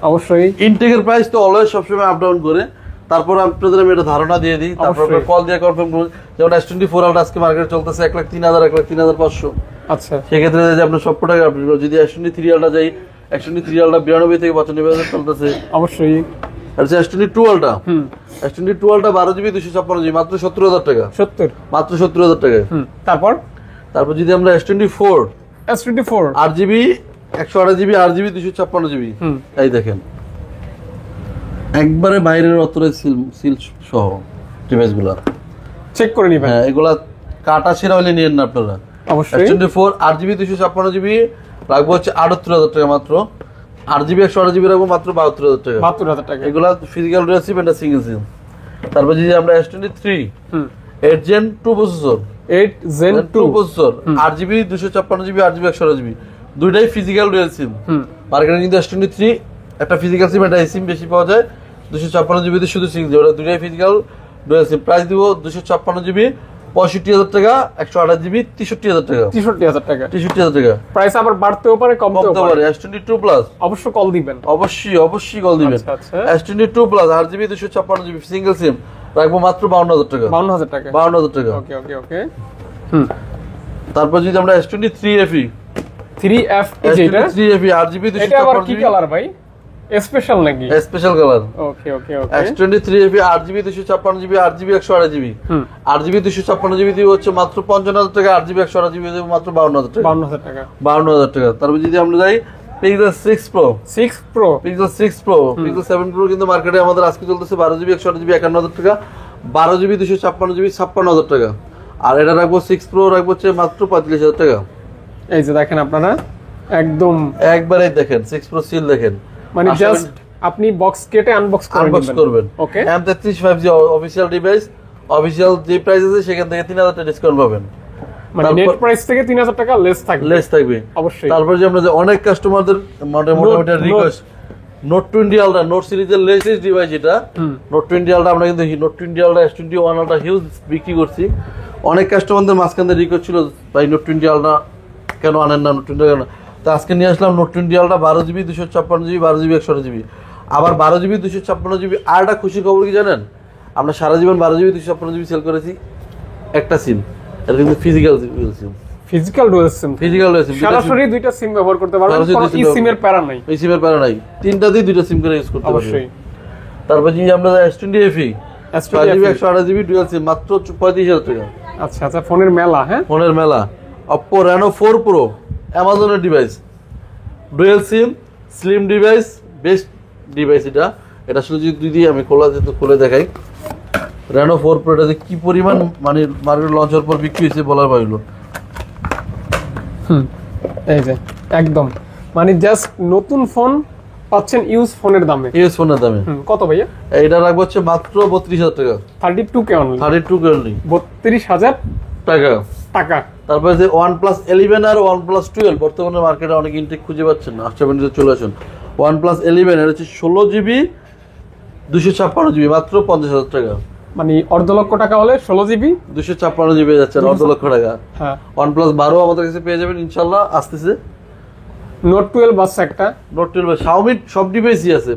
অবশ্যই ইনটেকের প্রাইস তো অলওয়েজ সবসময় আপ ডাউন করে, তারপর আপনাদের আমি এটা ধারণা দিয়ে দিই, তারপর কল দিয়ে কনফার্ম করুন। যেমন S24 Ultra আজকে মার্কেটে চলতেছে 1,03,000, 1,03,500। আচ্ছা, সেক্ষেত্রে যে আপনার সব টাকা আপনি যদি S23 Ultra যাই, S23 Ultra 92 থেকে 95,000 চলতেছে। অবশ্যই। আর S22 Ultra, S22 Ultra 12GB 256GB মাত্র 70,000 টাকা, 70, মাত্র 70,000 টাকা। তারপর যদি আমরা S24 8GB 128GB 8GB 256GB, এই দেখেন একবারে বাইরের অতরে সিল সহ ডিভাইসগুলো চেক করে নিবেন। হ্যাঁ, এগুলা কাটা ছেঁড়া হলে নিয়েন না আপনারা। অবশ্যই। S24 8GB 256GB রাখবো হচ্ছে 78,000 টাকা মাত্র, 8GB 128GB রাখবো মাত্র 72,000 টাকা, 72,000 টাকা। এগুলা ফিজিক্যাল রেসিপ, এটা সিঙ্গেল সিম। তারপর যদি আমরা S23 8 Gen 2 processor, 8 Gen 2 processor 8GB 256GB 8GB 128GB দুইটাই ফিজিক্যাল ডুয়াল সিম। মার্কেটে কিন্তু S23 একটা ফিজিক্যাল সিম, একটা সিম বেশি পাওয়া যায় 256GB তে শুধু সিম, ওটা দুইটাই ফিজিক্যাল ডুয়াল সিম। প্রাইস দিব 256GB 65,000 টাকা, 128GB 63,000 টাকা, 63,000 টাকা, 63,000 টাকা। প্রাইস আবার বাড়তেও পারে কমতেও পারে। S22 প্লাস অবশ্য কল দিবেন, অবশ্যই কল দিবেন। S22 plus 8GB 256GB single সিম রাখবো মাত্র 52,000 টাকা, 52,000 টাকা, 52,000 টাকা। ওকে। তারপর যদি আমরা S23 FE 8GB 256GB, এটা আবার কি কালার ভাই? স্পেশাল নাকি? Special colour. ওকে S23 FE 8GB 256GB 8GB 128GB 8GB 256GB দিয়ে হচ্ছে মাত্র 55,000 টাকা, 8GB 128GB দিয়ে মাত্র 52,000 টাকা, 52,000 টাকা। তারপর যদি আমরা যাই Pixel 6 Pro, Pixel 7 Pro কিন্তু মার্কেটে আমাদের আজকে চলতেছে 12GB 128GB 51,000 টাকা, 12GB 256GB 56,000 টাকা। আর এটা রাখবো 6 Pro রাখবো হচ্ছে মাত্র 45,000 টাকা। এই যে দেখেন আপনারা একদম একবারে দেখেন 6 Pro সিল দেখেন, মানে জাস্ট আপনি বক্স কেটে আনবক্স করবেন। ওকে, M33 5G official device, official যে প্রাইস আছে সেখান থেকে 3,000 টাকা ডিসকাউন্ট পাবেন, মানে নেট প্রাইস থেকে 3,000 টাকা লেস থাকবে অবশ্যই। তারপর যে আমরা যে অনেক কাস্টমারদের মোটামুটি রিকোয়েস্ট Note 20 Ultra, Note সিরিজের লেটেস্ট ডিভাইস এটা Note 20 Ultra, আমরা কিন্তু Note 20 Ultra S21 Ultra huge বিক্রি করছি। অনেক কাস্টমারদের মাঝখানে রিকোয়েস্ট ছিল ভাই Note 20 Ultra কেন আনেন না, Note 20 কেন। তো আজকে নিয়ে আসলাম Note 20 Ultra 12GB 256GB 12GB 128GB, আবার 12GB 256GB। আর একটা খুশির খবর কি জানেন, আমরা সারা জীবন 12GB 256GB সেল করেছি একটা সিম, এটা কিন্তু ফিজিক্যাল সিম, ফিজিক্যাল ডুয়াল সিম, সরাসরি দুইটা সিম ব্যবহার করতে পারবেন, কোনো সিমের প্যারা নাই, তিনটা দিয়ে দুইটা সিম করে ইউজ করতে পারবেন অবশ্যই। তারপর যদি আমরা S20 FE 5GB 128GB dual SIM মাত্র 35,000 টাকা। আচ্ছা ফোনের মেলা, হ্যাঁ ফোনের মেলা। Oppo Reno 4 Pro অ্যামাজনের device, dual SIM, slim device, best device. এটা আসলে যদি খুলে দেখাই, রেনো 4 প্রো এটা যে কি পরিমাণ মানে মার্কেট লঞ্চ হওয়ার পর বিক্রি হয়েছে বলার বাইরে। এই যে একদম মানে জাস্ট নতুন ফোন পাচ্ছেন ইউজ ফোনের দামে। ইউজ ফোনের দামে কত ভাইয়া? এটা রাখবো হচ্ছে মাত্র 32,000 টাকা। 32K only. 32K only. 32,000 টাকা। টাকা। তারপরে যে OnePlus 11 আর OnePlus 12 বর্তমানে মার্কেটে অনেক ইনটেক খুঁজে পাচ্ছেন না, আচ্ছা বন্ধুরা চলে আসুন। OnePlus 11 এর হচ্ছে 16GB 256GB মাত্র 50,000 টাকা। মানে অর্ধ লক্ষ টাকা হলে 16GB 256GB যাচ্ছে অর্ধ লক্ষ টাকা। হ্যাঁ। OnePlus 12 আমাদের কাছে পেয়ে যাবেন ইনশাআল্লাহ আসতেছে। নোট 12 বাস একটা। নোট 12 Xiaomi সব ডিভাইসই আছে।